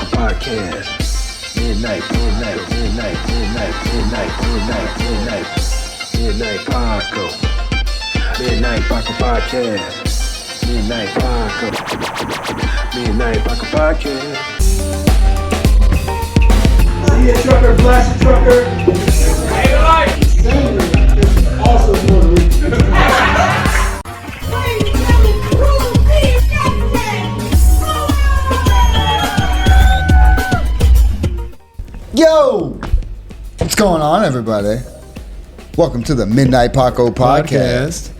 Paco Podcast. Midnight Paco. Midnight Paco Podcast. Midnight Paco Podcast. See a trucker, blast a trucker. Hey, life. Sandra is also Puerto Rican. Yo! What's going on, everybody? Welcome to the Midnight Paco Podcast.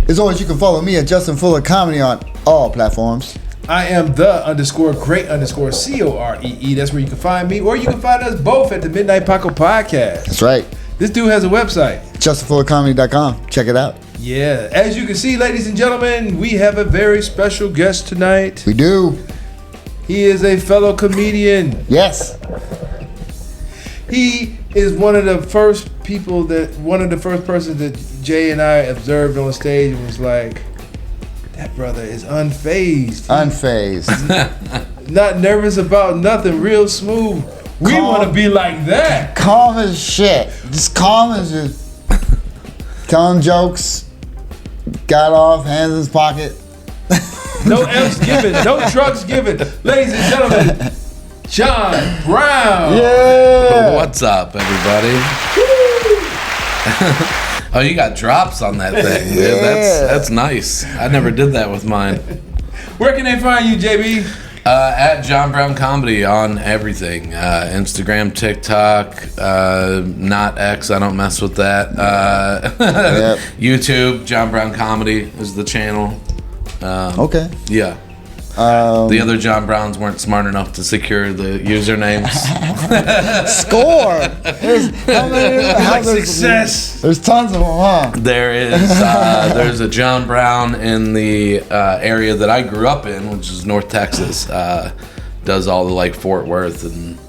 As always, you can follow me at Justin Fuller Comedy on all platforms. I am the _great_COREE. That's where you can find me, or you can find us both at the Midnight Paco Podcast. That's right. This dude has a website. JustinFullerComedy.com. Check it out. Yeah. As you can see, ladies and gentlemen, we have a very special guest tonight. We do. He is a fellow comedian. Yes. He is one of the first persons that Jay and I observed on stage and was like, that brother is unfazed. Not nervous about nothing, real smooth. We want to be like that. Calm as shit. Just calm as just telling jokes, got off, hands in his pocket. No F's given, no trucks given. Ladies and gentlemen, John Brown. Yeah. What's up, everybody? Oh, you got drops on that thing, dude. Yeah. That's nice. I never did that with mine. Where can they find you, JB? At John Brown Comedy on everything. Instagram, TikTok, not X. I don't mess with that. Yep. YouTube, John Brown Comedy is the channel. Okay. Yeah. The other John Browns weren't smart enough to secure the usernames. Score. There's Success. There's tons of them, huh? There's a John Brown in the area that I grew up in, which is North Texas. Does all the like Fort Worth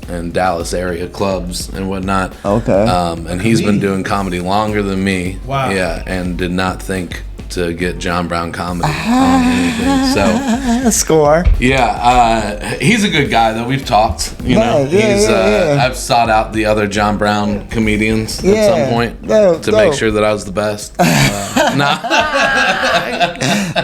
and Dallas area clubs and whatnot. Okay. And he's been doing comedy longer than me. Wow. Yeah, and did not think to get John Brown Comedy on anything. So Score. yeah, he's a good guy though. We've talked, you know. Yeah. I've sought out the other John Brown comedians at some point to make sure that I was the best.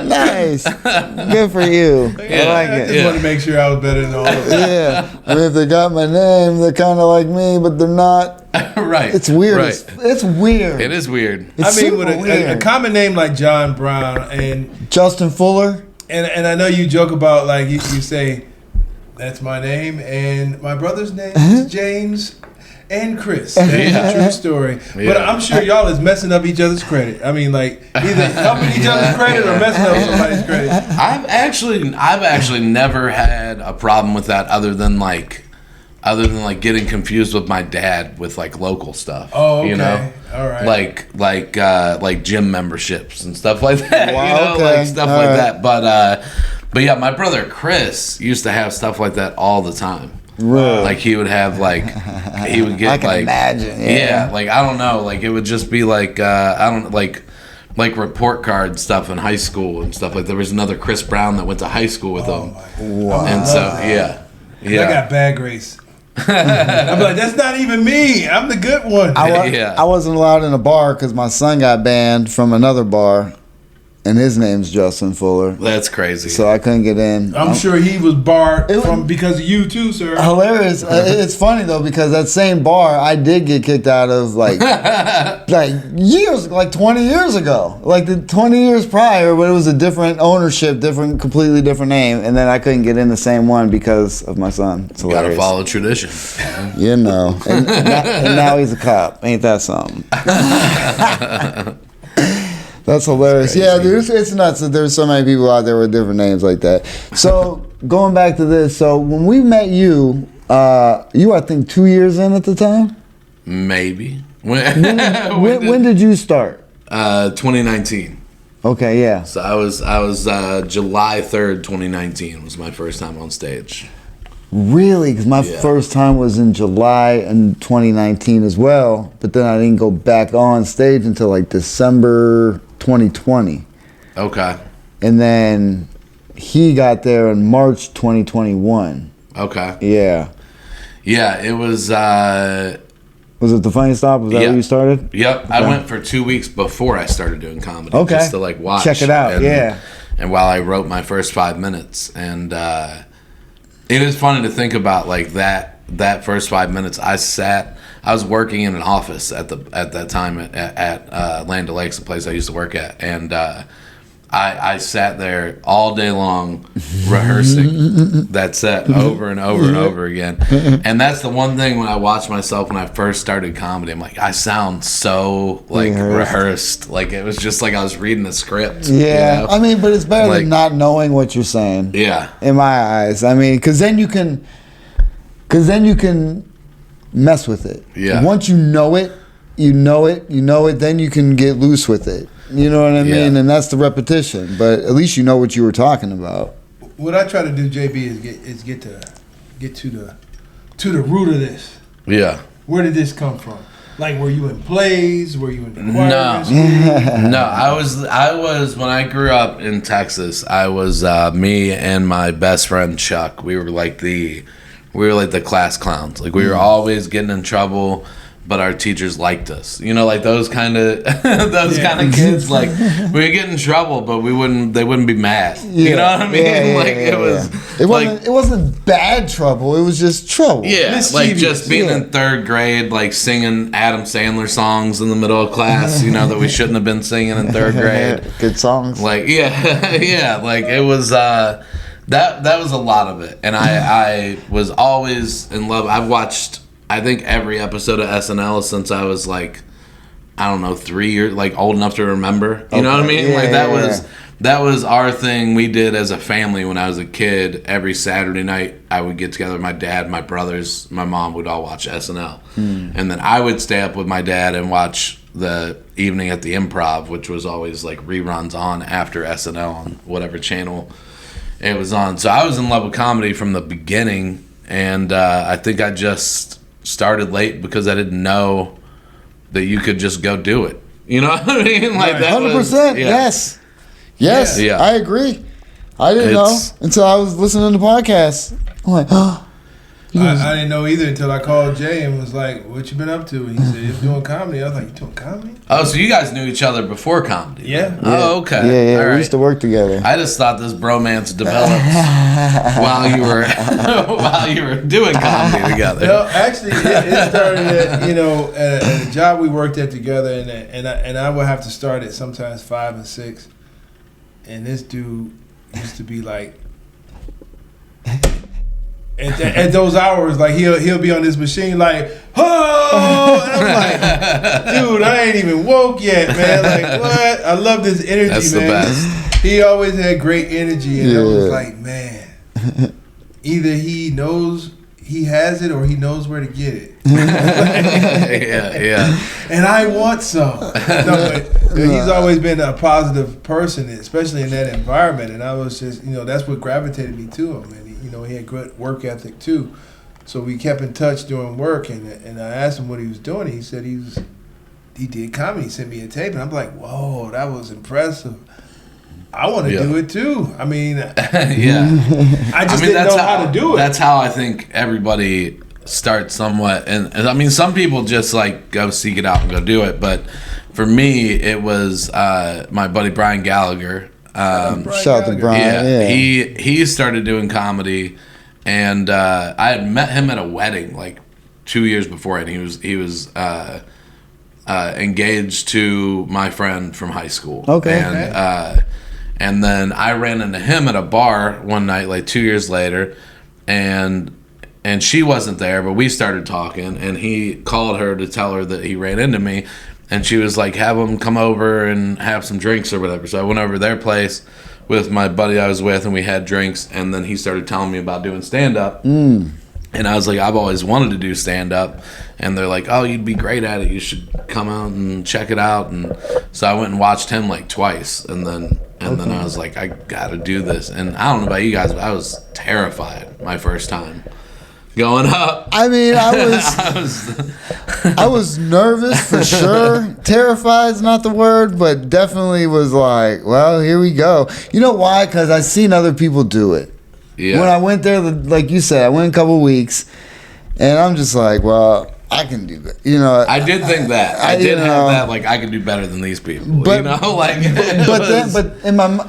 Nice. Good for you. Yeah. I like I it. just want to make sure I was better than all of them. Yeah. I mean, if they got my name, they're kind of like me, but they're not. Right. It's weird. Right. It's weird. It is weird. It's I mean, super with a weird. common name like John Brown, and Justin Fuller. I know you joke about, like, you say, that's my name, and my brother's name is James and Chris. That's a true story. Yeah. But I'm sure y'all is messing up each other's credit. I mean, like, either helping each other's credit or messing up somebody's credit. I've actually never had a problem with that other than like getting confused with my dad with like local stuff. Oh, okay. You know? All right. Like gym memberships and stuff like that. Wow, you know, okay. like stuff All like right. that. But yeah, my brother Chris used to have stuff like that all the time. Really? Like he would have like he would get I can like imagine. yeah, like I don't know, like it would just be like like report card stuff in high school and stuff like. There was another Chris Brown that went to high school with him, Wow. and so yeah. I got bad grace. I'm like, that's not even me. I'm the good one. I wasn't allowed in a bar because my son got banned from another bar, and his name's Justin Fuller. That's crazy. So I couldn't get in. I'm sure he was barred because of you too, sir. Hilarious. It's funny though because that same bar I did get kicked out of like years, like 20 years ago, like the 20 years prior, but it was a different ownership, completely different name, and then I couldn't get in the same one because of my son. It's You gotta hilarious. follow tradition. You know, and now he's a cop. Ain't that something? That's hilarious. Yeah, dude, it's nuts that there's so many people out there with different names like that. So going back to this, so when we met you, you were, I think 2 years in at the time. Maybe. When did you start? 2019. Okay, yeah. So I was July 3rd, 2019 was my first time on stage. Really? Because my first time was in July in 2019 as well, but then I didn't go back on stage until like December 2020. Okay. And then he got there in March 2021. Okay. Yeah. Yeah, it was. Was it the Funny Stop? Was that where you started? Yep. Okay. I went for 2 weeks before I started doing comedy. Okay. Just to like watch. Check it out. And while I wrote my first 5 minutes, and it is funny to think about like that first 5 minutes. I was working in an office at that time at Land O'Lakes, the place I used to work at, and I sat there all day long rehearsing that set over and over and over again. And that's the one thing when I watched myself when I first started comedy, I'm like, I sound so like rehearsed. Like it was just like I was reading a script. Yeah. You know? I mean, but it's better than not knowing what you're saying. Yeah. In my eyes. I mean, because then you can mess with it. Yeah. Once you know it, then you can get loose with it. You know what I mean? And that's the repetition. But at least you know what you were talking about. What I try to do, JB, is get to the root of this. Yeah. Where did this come from? Like, were you in plays? Were you in the choir? No. I was when I grew up in Texas. I was me and my best friend Chuck. We were like the class clowns. Like we were always getting in trouble, but our teachers liked us. You know, like those kind of kind of kids. Like we would get in trouble, but they wouldn't be mad. You know what I mean? It wasn't bad trouble. It was just trouble. Yeah, like just being in third grade, like singing Adam Sandler songs in the middle of class. You know that we shouldn't have been singing in third grade. Good songs. Like yeah. Like it was. That was a lot of it, and I was always in love. I've watched, I think, every episode of SNL since I was like, I don't know, 3 years, like old enough to remember. You know what I mean? That was our thing we did as a family when I was a kid. Every Saturday night, I would get together with my dad, my brothers, my mom would all watch SNL, and then I would stay up with my dad and watch the Evening at the Improv, which was always like reruns on after SNL on whatever channel it was on. So I was in love with comedy from the beginning, and I think I just started late because I didn't know that you could just go do it. You know what I mean? Like 100%. Yes. Yeah. I agree. I didn't know until I was listening to the podcast. I'm like, oh. I didn't know either until I called Jay and was like, "What you been up to?" And he said, "You're doing comedy." I was like, "You doing comedy?" Oh, so you guys knew each other before comedy? Yeah. Oh, okay. Yeah. We used to work together. I just thought this bromance developed while you were doing comedy together. No, actually, it started at a job we worked at together, and I would have to start at sometimes 5 and 6, and this dude used to be like. At those hours, like he'll be on this machine, like, oh, and I'm like, dude, I ain't even woke yet, man. Like, what? I love this energy, That's man. The best. He always had great energy, and I was like, man, either he knows he has it or he knows where to get it. yeah. And I want some. But he's always been a positive person, especially in that environment, and I was just, that's what gravitated me to him, and he had good work ethic too. So we kept in touch during work, and I asked him what he was doing. He said he did comedy. He sent me a tape, and I'm like, whoa, that was impressive. I want to do it too. I mean, I just didn't know how to do it. That's how I think everybody starts somewhat. And I mean, some people just like go seek it out and go do it. But for me, it was my buddy Brian Gallagher. Shout out to Brian. Yeah. He started doing comedy, and I had met him at a wedding like 2 years before, and he was engaged to my friend from high school. Okay. And then I ran into him at a bar one night, like 2 years later, and she wasn't there, but we started talking, and he called her to tell her that he ran into me, and she was like, have him come over and have some drinks or whatever. So I went over to their place with my buddy I was with, and we had drinks, and then he started telling me about doing stand-up. And I was like, I've always wanted to do stand-up. And they're like, oh, you'd be great at it. You should come out and check it out. And so I went and watched him like twice. And then I was like, I got to do this. And I don't know about you guys, but I was terrified my first time going up. I mean, I was nervous for sure. Terrified is not the word, but definitely was like, well, here we go. You know why? Because I've seen other people do it. Yeah. When I went there, like you said, I went a couple of weeks, and I'm just like, well, I can do that. You know, I did think that. I did have that. Like, I can do better than these people. But, you know, like.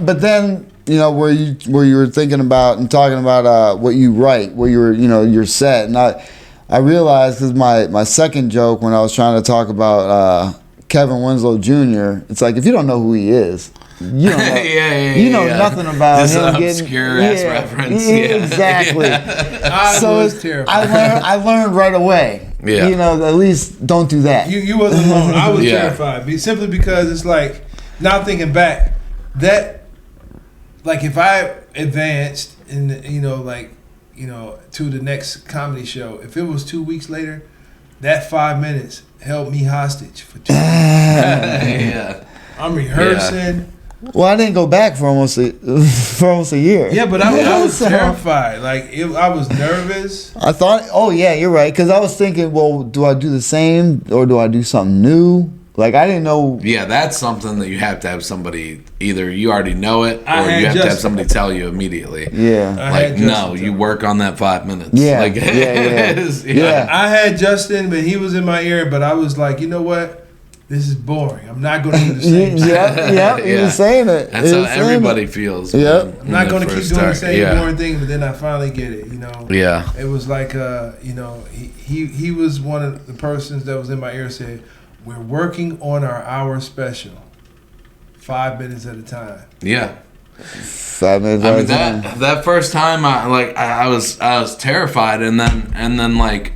But then, you know, where you were thinking about and talking about what you write, where you were, you know, your set, and I realized because my second joke when I was trying to talk about Kevin Winslow Jr., it's like if you don't know who he is. You don't know, you know nothing about just him. Just an obscure-ass reference. Exactly. I learned right away. Yeah. You know, at least don't do that. You wasn't alone. I was terrified. Simply because it's like, now thinking back, that, like if I advanced in, you know, like, you know, to the next comedy show, if it was 2 weeks later, that 5 minutes held me hostage for 2 weeks. Yeah. I'm rehearsing. Well, I didn't go back for almost a year. Yeah, but I was terrified. Like I was nervous. I thought, oh yeah, you're right. Because I was thinking, well, do I do the same or do I do something new? Like I didn't know. Yeah, that's something that you have to have somebody, either you already know it or you have to have somebody tell you immediately. Yeah. Like, no, you work on that 5 minutes. Yeah. Like, yeah. I had Justin, but he was in my ear. But I was like, you know what? This is boring. I'm not going to do the same thing. Yeah, he was saying it. That's how everybody feels. Yep. I'm not going to keep doing the same boring thing, but then I finally get it, you know. Yeah. It was like, you know, he was one of the persons that was in my ear said, we're working on our hour special, 5 minutes at a time. Yeah. 5 minutes I at mean, a time. that first time, I was terrified, and then like,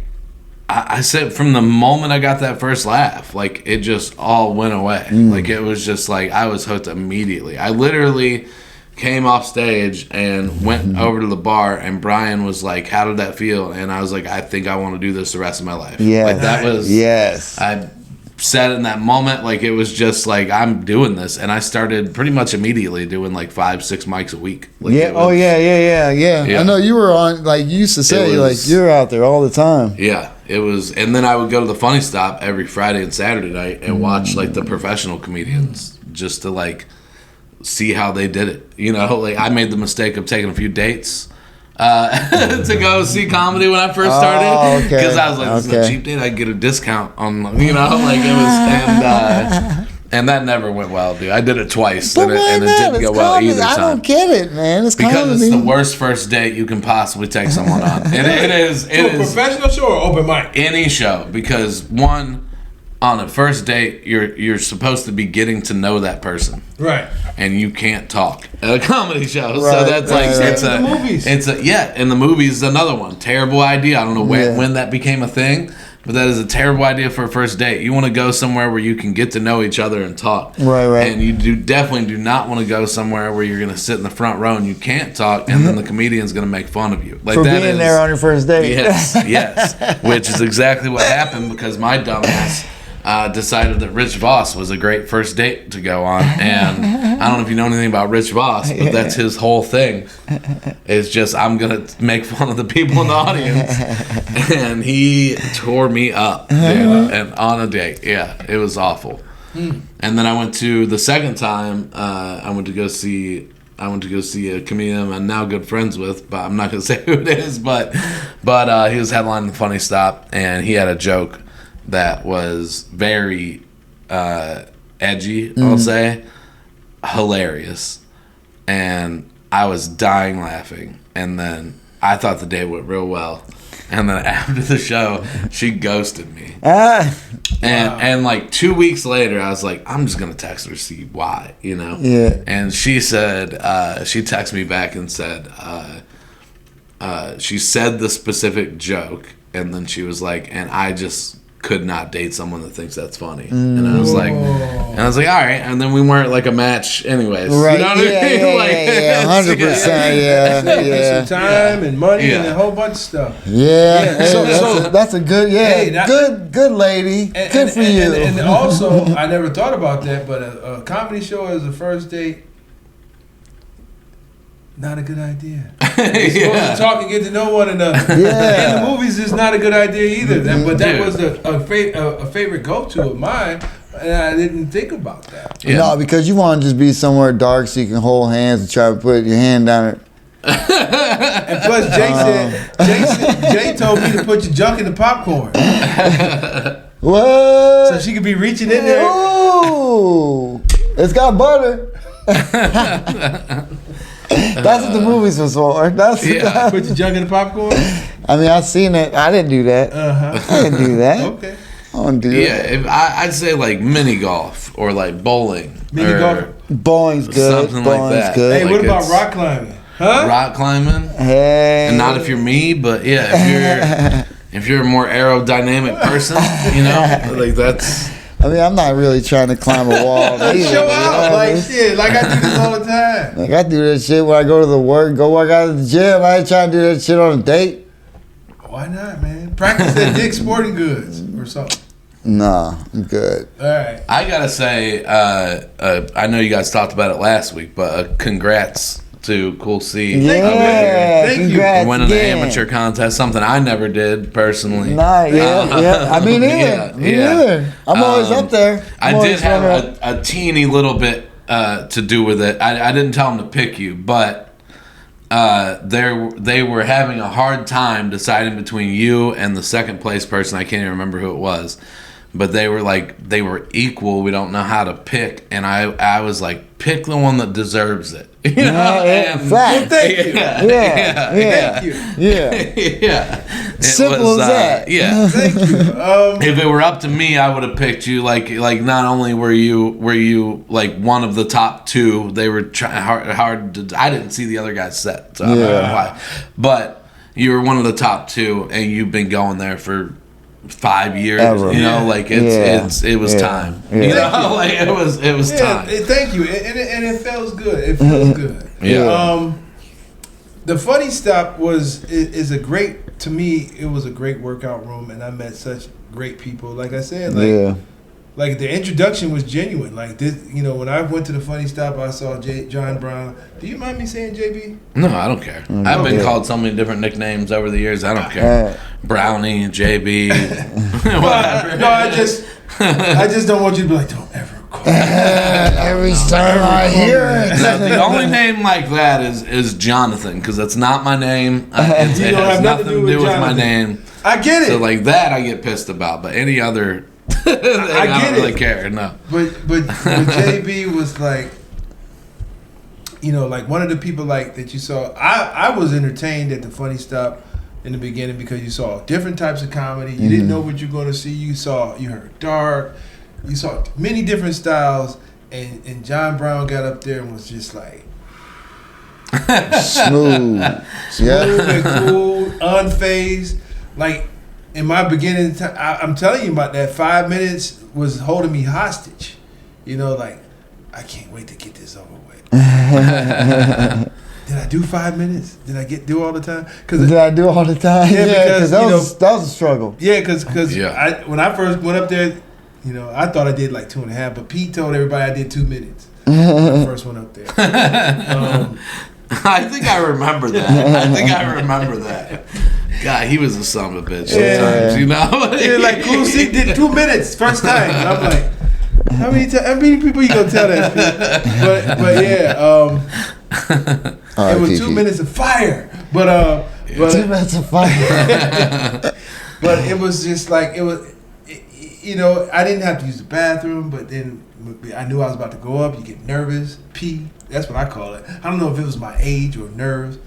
I said from the moment I got that first laugh, like it just all went away. Like it was just like I was hooked immediately. I literally came off stage and went over to the bar, and Brian was like, "How did that feel?" And I was like, "I think I want to do this the rest of my life." Yeah, like that was I said in that moment, like it was just like I'm doing this, and I started pretty much immediately doing like 5-6 mics a week. Like, yeah. Yeah. I know you were on. Like you used to say, like you're out there all the time. Yeah. It was, and then I would go to the Funny Stop every Friday and Saturday night and watch like the professional comedians just to like see how they did it. You know, like I made the mistake of taking a few dates to go see comedy when I first started because I was like, this is a cheap date. I get a discount on, you know, like it was, and that never went well, dude. I did it twice, and it didn't go well either time. I don't get it, man. It's because it's the worst first date you can possibly take someone on. It is. It is a professional show or open mic? Any show, because one, on a first date, you're supposed to be getting to know that person, right? And you can't talk at a comedy show, right, so that's like movies. And the movies is another one. Terrible idea. I don't know when that became a thing. But that is a terrible idea for a first date. You want to go somewhere where you can get to know each other and talk. Right. And you definitely do not want to go somewhere where you're going to sit in the front row and you can't talk, and then the comedian's going to make fun of you. Like for being there on your first date. Yes. Which is exactly what happened because my dumbass decided that Rich Voss was a great first date to go on. And I don't know if you know anything about Rich Voss, but that's his whole thing. It's just, I'm going to make fun of the people in the audience. And he tore me up, dude, and on a date. Yeah, it was awful. And then I went to, the second time, I went to go see a comedian I'm now good friends with, but I'm not going to say who it is, but he was headlining the Funny Stop, and he had a joke that was very edgy, I'll say, hilarious, and I was dying laughing. And then I thought the day went real well, and then after the show, she ghosted me. And like 2 weeks later, I was like, I'm just gonna text her to see why, you know. Yeah. And she said, she texted me back and said, she said the specific joke, and then she was like, and I just could not date someone that thinks that's funny. And I was like, all right. And then we weren't like a match anyways. Right. You know what I mean? 100%. Yeah. Some time and money and a whole bunch of stuff. Yeah. Hey, that's a good, good lady. Good for you. And also, I never thought about that, but a comedy show as a first date, not a good idea. You're supposed to talk and get to know one another. Yeah. In the movies, it's not a good idea either. That was a favorite go-to of mine, and I didn't think about that. Yeah. No, because you want to just be somewhere dark so you can hold hands and try to put your hand down it. And plus, Jay told me to put your junk in the popcorn. What? So she could be reaching in there. Ooh, it's got butter. That's what the movies was for. Yeah. Put your junk in the popcorn? I mean, I seen it. I didn't do that. I didn't do that. Okay. I don't do Yeah, that. I'd say like mini golf or like bowling. Mini or golf? Bowling's good. Something like Bowling's that. good. Hey, what Like about it's- rock climbing? Huh? Rock climbing. Hey. And not if you're me, but yeah, if you're a more aerodynamic person, you know, like that's. I mean, I'm not really trying to climb a wall. Like, either, show you know out. what I Like, mean? shit. Like, I do this all the time. Like, I do that shit when I go to the work, go work out at the gym. I ain't trying to do that shit on a date. Why not, man? Practice at Dick's Sporting Goods or something. Nah, I'm good. All right. I gotta say, I know you guys talked about it last week, but congrats to Cool C Yeah, Thank you. congrats for winning the again. amateur contest. Something I never did personally. Nah, yeah. I mean, neither. Me neither. I'm always up there. I I'm did always running up. have a teeny little bit to do with it. I didn't tell them to pick you, but they were having a hard time deciding between you and the second place person. I can't even remember who it was, but they were equal. We don't know how to pick, and I was like, pick the one that deserves it. You know? Yeah, And- fact. Thank you. Yeah. Thank you. Yeah. yeah. It Simple as that. Yeah. Thank you. If it were up to me, I would have picked you. Like not only were you like one of the top two, they were trying hard to. I didn't see the other guy's set, so I don't know why. But you were one of the top two, and you've been going there for 5 years. Ever. You know, like it was time. Yeah. You know, like it was time. Thank you. And it feels good. It feels good. Yeah. The Funny Stop is a great, to me, it was a great workout room, and I met such great people. Like I said, like the introduction was genuine. Like this, when I went to the Funny Stop, I saw John Brown. Do you mind me saying JB? No, I don't care. I've been called so many different nicknames over the years. I don't care. Brownie, JB, whatever. No, I just don't want you to be like, don't ever call me. Every time I hear it. No, the only name like that is Jonathan, because that's not my name. It You don't has have nothing to do with my Jonathan. name. I get it. So like that, I get pissed about. But any other, I get don't really it. care. No. But JB was like, like one of the people like that you saw. I was entertained at the Funny Stop in the beginning because you saw different types of comedy. You didn't know what you were going to see. You heard dark. You saw many different styles. And John Brown got up there and was just like Smooth. smooth and cool, unfazed. Like in my beginning, I'm telling you about that 5 minutes was holding me hostage. Like I can't wait to get this over with. Did I do 5 minutes? Did I do all the time? Did I do all the time? Yeah, because, that was a struggle. Yeah, because Yeah. when I first went up there, I thought I did like 2.5, but Pete told everybody I did 2 minutes when I first went up there. I think I remember that. God, he was a son of a bitch sometimes, you know? Yeah, like Cool C did 2 minutes first time. And I'm like, how many people you gonna tell that shit? But yeah, it was 2 minutes of fire. But 2 minutes of fire. but it was just like I didn't have to use the bathroom, but then I knew I was about to go up. You get nervous, pee. That's what I call it. I don't know if it was my age or nerves.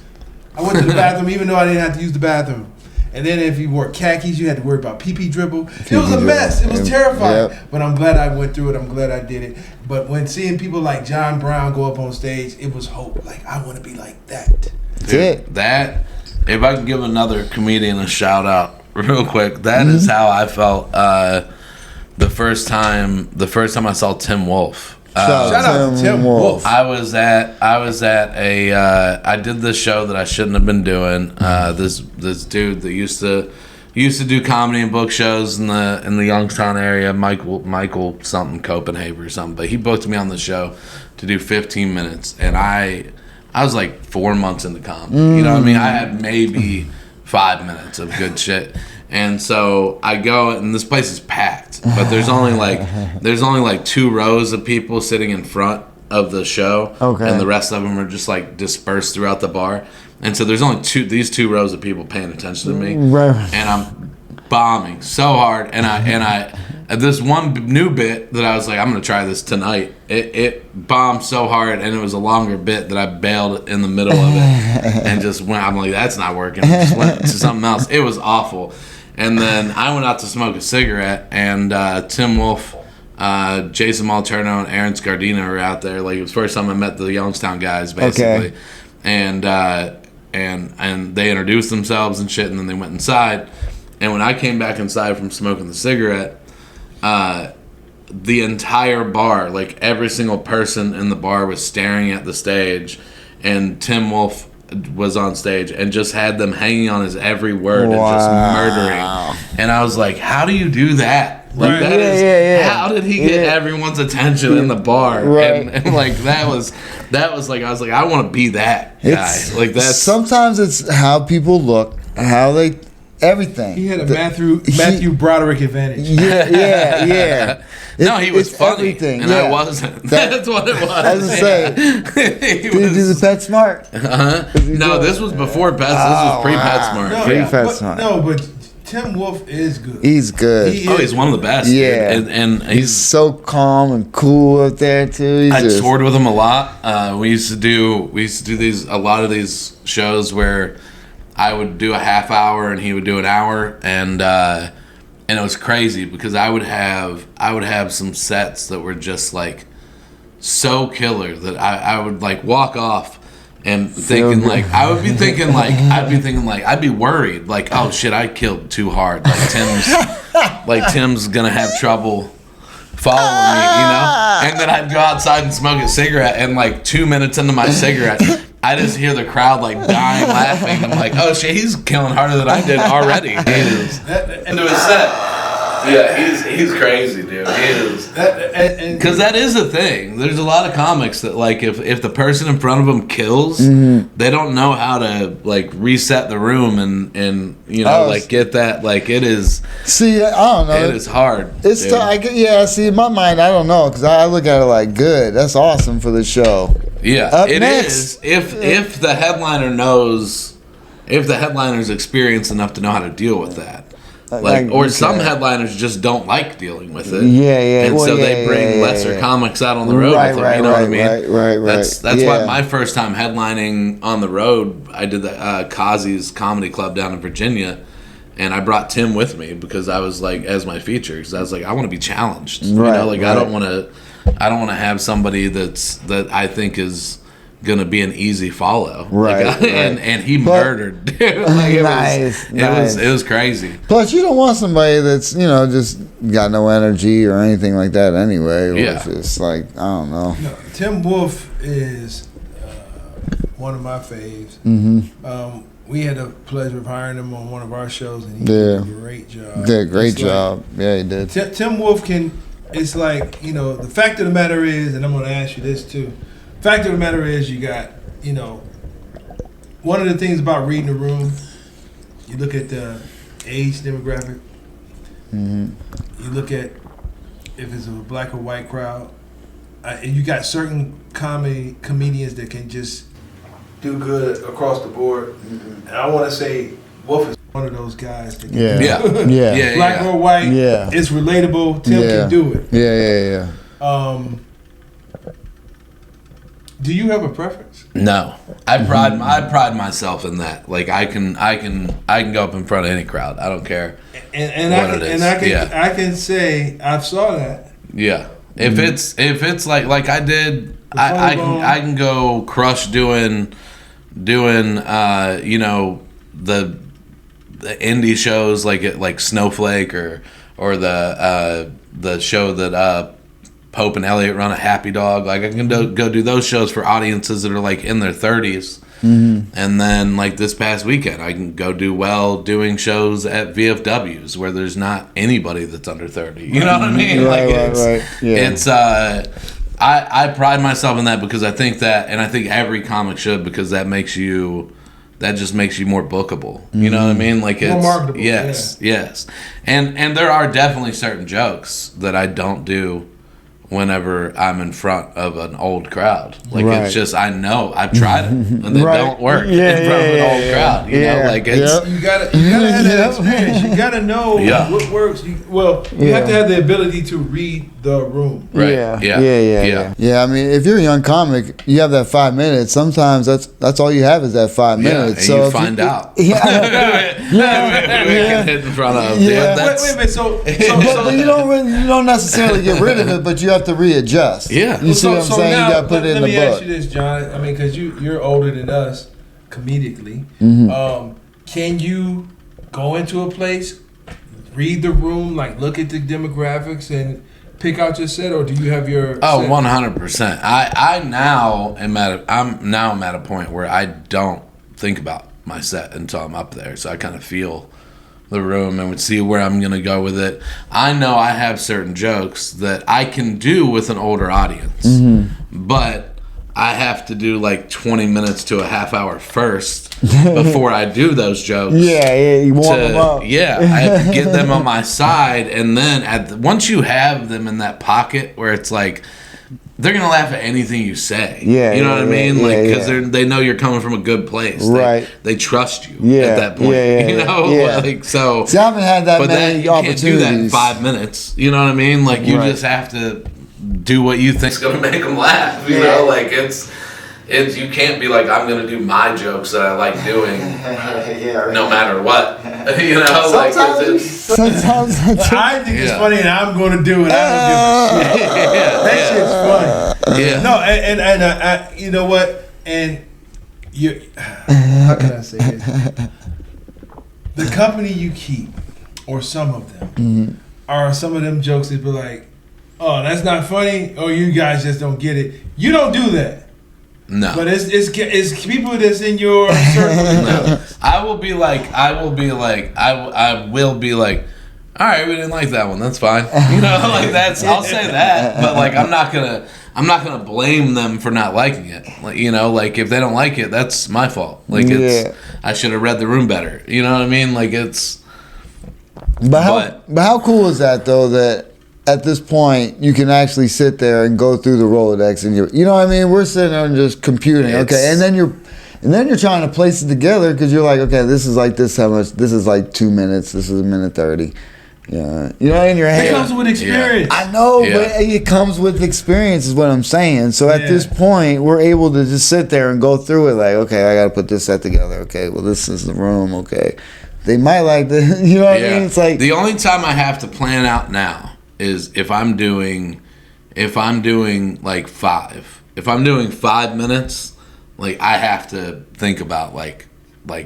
I went to the bathroom even though I didn't have to use the bathroom. And then if you wore khakis, you had to worry about pee dribble. It was a mess. It was terrifying. Yep. But I'm glad I went through it. I'm glad I did it. But when seeing people like John Brown go up on stage, it was hope. Like, I want to be like that. That's it. That, if I can give another comedian a shout out real quick, that is how I felt the first time I saw Tim Wolf. Shout out to Tim Wolf. I was at a I did this show that I shouldn't have been doing. This dude that used to do comedy and book shows in the Youngstown area, Michael something Copenhagen or something, but he booked me on the show to do 15 minutes, and I was like 4 months into comedy. You know what I mean? I had maybe 5 minutes of good shit. And so I go, and this place is packed, but there's only like 2 rows of people sitting in front of the show, Okay. and the rest of them are just like dispersed throughout the bar. And so there's only these two rows of people paying attention to me, Right. and I'm bombing so hard. And I this one new bit that I was like, I'm gonna try this tonight. It bombed so hard, and it was a longer bit that I bailed in the middle of it and just went. I'm like, that's not working. I just went to something else. It was awful. And then I went out to smoke a cigarette, and Tim Wolf, Jason Malterno, and Aaron Scardina were out there. Like, it was the first time I met the Youngstown guys, basically. Okay. And they introduced themselves and shit, and then they went inside. And when I came back inside from smoking the cigarette, the entire bar, like every single person in the bar was staring at the stage, and Tim Wolf was on stage and just had them hanging on his every word and just murdering. And I was like, how do you do that? Like, how did he get everyone's attention in the bar? Right. And like that was like, I was like, I want to be that guy. Like, that's sometimes it's how people look, how they everything. He had a Matthew Broderick advantage. Yeah. No, he was it's funny, everything. and I wasn't. That's what it was. I was gonna say, did he do the Pet Smart? No, this was before Pet. This was pre-Pet Smart. But Tim Wolf is good. He's good. He's one of the best. Yeah, dude. And he's so calm and cool up there too. I toured with him a lot. We used to do a lot of these shows where I would do a half hour and he would do an hour, and it was crazy because I would have some sets that were just like so killer that I would like walk off and thinking like I'd be worried like, oh shit, I killed too hard, like Tim's gonna have trouble following me, you know. And then I'd go outside and smoke a cigarette, and like 2 minutes into my cigarette, I just hear the crowd like dying laughing. I'm like, oh shit, he's killing harder than I did already. He is into his set. Yeah, he's crazy, dude. He is. Because that is a thing. There's a lot of comics that like if the person in front of them kills, they don't know how to like reset the room and you know like get that, like it is. See, I don't know. It is hard. It's see, in my mind, I don't know because I look at it like good. That's awesome for the show. Yeah, Up it next. is. If the headliner knows, if the headliner's experienced enough to know how to deal with that. Some headliners just don't like dealing with it. And so they bring lesser comics out on the road with them. You know what I mean? Right. That's why my first time headlining on the road, I did the Kazi's Comedy Club down in Virginia, and I brought Tim with me because I was like, as my feature, because I was like, I want to be challenged. You know, like I don't want to have somebody that I think is gonna be an easy follow, and he murdered, dude. Like it was crazy. Plus, you don't want somebody that's just got no energy or anything like that anyway. Yeah, it's like I don't know. No, Tim Wolf is one of my faves. We had the pleasure of hiring him on one of our shows, and he did a great job. Did a great job. Yeah, he did. Tim Wolf can. It's like the fact of the matter is, and I'm going to ask you this too. Fact of the matter is, you got, one of the things about reading the room, you look at the age demographic. You look at if it's a black or white crowd. And you got certain comedians that can just do good across the board. And I want to say Wolf is one of those guys that can do it. Black or white, it's relatable. Tim can do it. Yeah. Do you have a preference? No, I pride myself in that. Like I can go up in front of any crowd. I don't care. I can say I saw that. Yeah, if it's like I did, I can go crush doing the indie shows like Snowflake or the show that Pope and Elliot run, a Happy Dog. Like I can go do those shows for audiences that are like in their 30s. And then like this past weekend, I can go doing shows at VFWs where there's not anybody that's under 30. You know what I mean? It's I pride myself in that because I think that, and I think every comic should, because that just makes you more bookable. You know what I mean? Like it's more marketable. Yes. And there are definitely certain jokes that I don't do whenever I'm in front of an old crowd. Like, Right. it's just, I know, I've tried it, and they Right. don't work Yeah, in front of an old crowd. You know, like, it's, Yep. You gotta have that experience. You gotta know Yeah. what works. You have to have the ability to read the room. Right. Yeah. I mean, if you're a young comic, you have that 5 minutes. Sometimes that's all you have is that 5 minutes. and So you if find out. Yeah. We can hit in front of. Yeah. Yeah, Wait that's, a minute. So But you don't necessarily get rid of it, but you have to readjust. Yeah. You see what I'm saying? Now, You got to put it in the let me ask book. you this, John. I mean, because you're older than us, comedically. Mm-hmm. Can you go into a place, read the room, like look at the demographics, and pick out your set, or do you have your? Oh, set? 100%. I now am at a point where I don't think about my set until I'm up there. So I kind of feel the room and would see where I'm going to go with it. I know I have certain jokes that I can do with an older audience, but I have to do like 20 minutes to a half hour first before I do those jokes. Yeah, you warm them up. Yeah, I have to get them on my side, and then once you have them in that pocket where it's like they're gonna laugh at anything you say. Yeah, you know what I mean? Like, because yeah. they know you're coming from a good place. Right. They trust you Yeah, at that point. yeah, you know, yeah. like so. See, I haven't had that But many you can't do that in opportunities. 5 minutes. You know what I mean? Like, you Right. just have to do what you think's gonna make them laugh. You know, like it's you can't be like, I'm gonna do my jokes that I like doing no matter what. You know, like Sometimes I think it's Yeah. funny, and I'm going to do it. I don't give a shit. That shit's funny. yeah. No, and you know what? And you, how can I say this? The company you keep, or some of them, are some of them jokes that be like, "Oh, that's not funny," or "You guys just don't get it." You don't do that. No. But it's people that's in your circle. No. I will be like, all right, we didn't like that one. That's fine. You know, like I'll say that, but like I'm not gonna blame them for not liking it. Like, you know, like if they don't like it, that's my fault. Like I should have read the room better. You know what I mean? Like it's. But how cool is that though? That at this point you can actually sit there and go through the Rolodex, and you know what I mean? We're sitting there and just computing, okay, and then you're trying to place it together because you're like, okay, this is like this, how much? This is like 2 minutes. This is 1:30. Yeah, you know, in your head. It comes with experience. I know, Yeah. but it comes with experience, is what I'm saying. So at this point, we're able to just sit there and go through it. Like, okay, I got to put this set together. Okay, well, this is the room. Okay, they might like the, you know what I mean? It's like the only time I have to plan out now is if I'm doing like 5. If I'm doing 5 minutes, like I have to think about like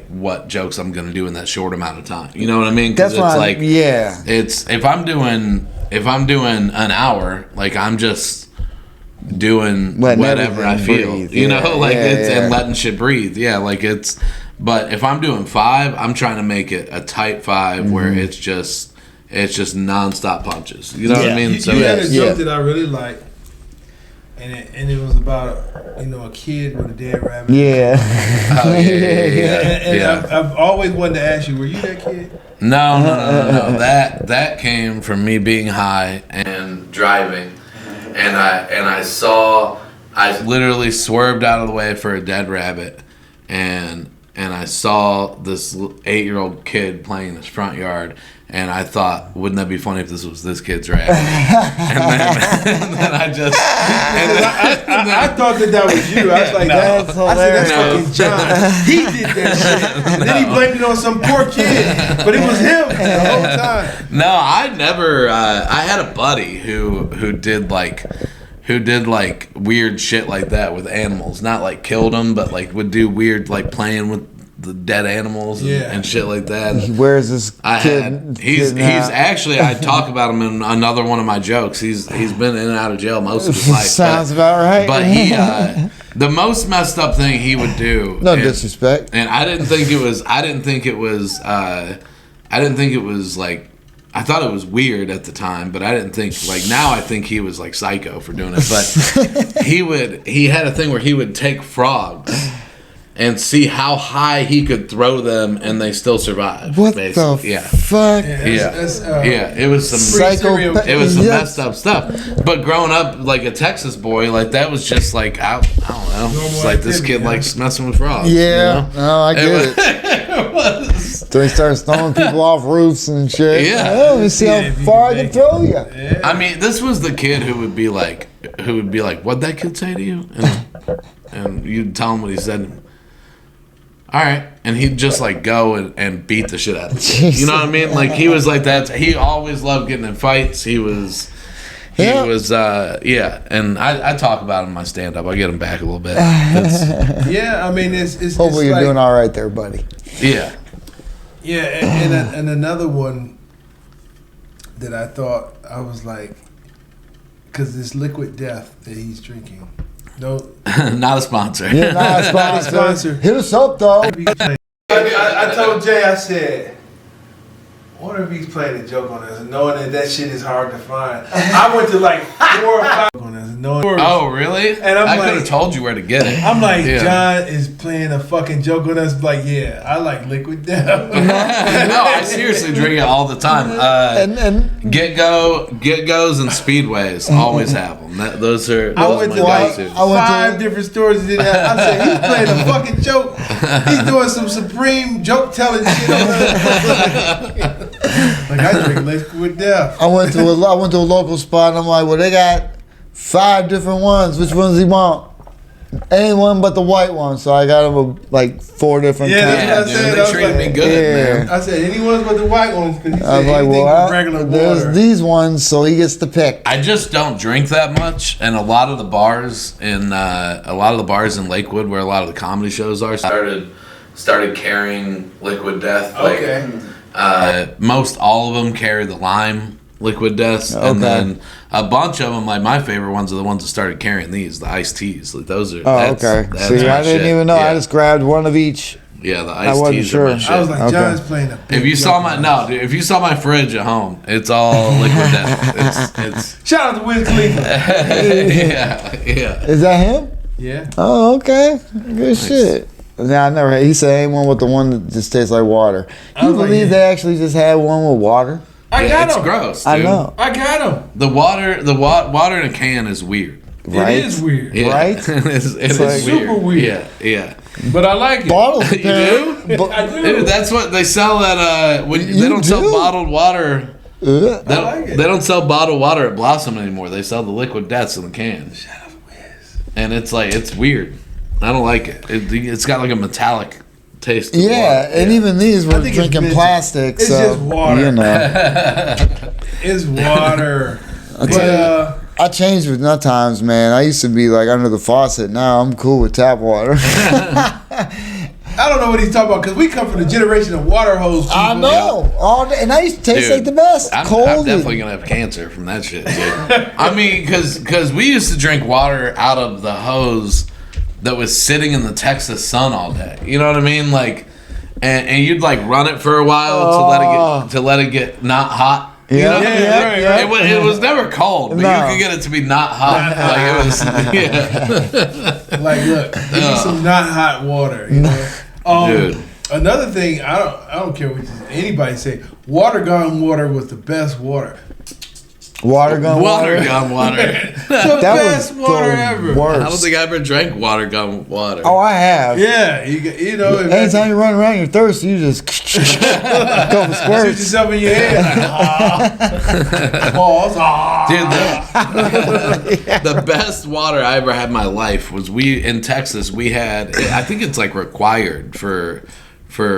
what jokes I'm gonna do in that short amount of time. You know what I mean? that's it's why, like yeah. it's if I'm doing an hour, like I'm just doing Letting whatever I everything feel. breathe. You know, Yeah, like yeah, it's yeah. and letting shit breathe. Yeah, like it's. But if I'm doing 5, I'm trying to make it a tight 5 where it's just nonstop punches. You know what I mean? You had a joke Yeah. that I really liked, and it was about a kid with a dead rabbit. Yeah. Oh, yeah. And I've always wanted to ask you, were you that kid? No. That came from me being high and driving, and I literally swerved out of the way for a dead rabbit, and I saw this 8-year-old kid playing in his front yard, and I thought, wouldn't that be funny if this was this kid's rabbit? and then I just... I thought that was you. I was like, That's I said, that's hilarious. fucking John. He did that shit. And then he blamed it on some poor kid. But it was him the whole time. No, I never... I had a buddy who did like weird shit like that with animals. Not like killed them, but like would do weird like playing with the dead animals and shit like that. Where's this kid? He's actually, I talk about him in another one of my jokes. He's been in and out of jail most of his life. Sounds about right. But he the most messed up thing he would do. No disrespect. And I didn't think it was like, I thought it was weird at the time, but I didn't think, like, now I think he was like psycho for doing it. But he had a thing where he would take frogs and see how high he could throw them and they still survive. What basically. the fuck? It was some Psychopath. it was some Yes. messed up stuff. But growing up like a Texas boy, like that was just like I don't know. It's like this kid likes messing with frogs. Yeah, you know? no, I get it. It was. So he starts throwing people off roofs and shit. Yeah. Let me see how far I can throw you. I mean, this was the kid who would be like, "What'd that kid say to you?" And you'd tell him what he said. All right, and he'd just like go and beat the shit out of the kid. You know what I mean? Like he was like that. He always loved getting in fights. He was. And I talk about him in my stand up. I get him back a little bit. Yeah, I mean it's Hopefully you're like, doing all right there, buddy. Yeah. Yeah, and another one that I thought I was like, because this liquid death that he's drinking. No, Not a sponsor. Yeah, not a sponsor. Hit us up though. I told Jay, I said, I wonder if he's playing a joke on us, knowing that shit is hard to find. I went to like 4 or 5 on us, knowing. Oh, really? And I'm I like- could have told you where to get it. I'm like, Yeah. John is playing a fucking joke on us. Like, yeah, I like liquid death. No, I seriously drink it all the time. And Get-Go's and Speedways always have them. Those are I went my to like go-tos. I went 5 to- different stores and did that. I said, he's playing a fucking joke. He's doing some supreme joke telling shit on us. Like, I drink liquid death. I went to a local spot and I'm like, well, they got 5 different ones. Which ones do you want? Any one but the white one. So I got him like 4 different Yeah, kinds. Yeah, I dude, said, I they was treated me like- good, Yeah. man. I said, anyone but the white ones, because he I said was like, anything well, but regular there's water. these ones, so he gets to pick. I just don't drink that much, and a lot of the bars in Lakewood, where a lot of the comedy shows are, started carrying Liquid Death. Okay. Most all of them carry the lime Liquid Deaths, Okay. and then a bunch of them, like my favorite ones, are the ones that started carrying these, the iced teas. Like those are. Oh, that's- okay. that's See, my I didn't shit. even know. Yeah. I just grabbed one of each. Yeah, the I iced wasn't teas are my sure. shit. I was like, Okay. John's playing a big If you saw joke my on no, us. dude, if you saw my fridge at home, it's all Liquid Death. It's Shout out to Wiz Khalifa. yeah. Is that him? Yeah. Oh, okay. Good shit. Nah, I never had. He said ain't one with the one that just tastes like water. I You was like, believe yeah. they actually just had one with water? I Yeah, got it's him. gross. I Dude. know. I got him. The water in a can is weird. Right? It is weird. Yeah. Right? it is like- weird. Super weird. Yeah. But I like it. Bottles. You do? I do. Dude, that's what they sell at when You they don't sell do? bottled water. Ugh. They I like don't, it. they don't sell bottled water at Blossom anymore. They sell the Liquid Deaths in the can. Shout out to Wiz. And it's like it's weird. I don't like it. It's got like a metallic taste. To Yeah, water. and even these were I think it's drinking vintage. plastic. It's so, just water. You know. It's water. I'll But, tell you, I changed with nut times, man. I used to be like under the faucet. Now I'm cool with tap water. I don't know what he's talking about because we come from the generation of water hose people. I know. All day, and I used to taste Dude, like the best. I'm Cold. definitely gonna have cancer from that shit, dude. I mean, because we used to drink water out of the hose that was sitting in the Texas sun all day. You know what I mean? Like, and you'd like run it for a while to let it get not hot. You Yeah, know? yeah. It was never cold, but No. you could get it to be not hot. Like it was, yeah. Like, look, give me some not hot water. You know? Dude. Another thing, I don't care what anybody say. Water gun water was the best water. Water gun Water water. gun water. The That best was water the ever. worst. I don't think I ever drank water gun water. Oh, I have. Yeah, you know. Anytime you run around, you're thirsty. You just couple Shoot squirts. yourself in your head. Pause. Dude, the best water I ever had in my life was in Texas. We had, I think it's like required for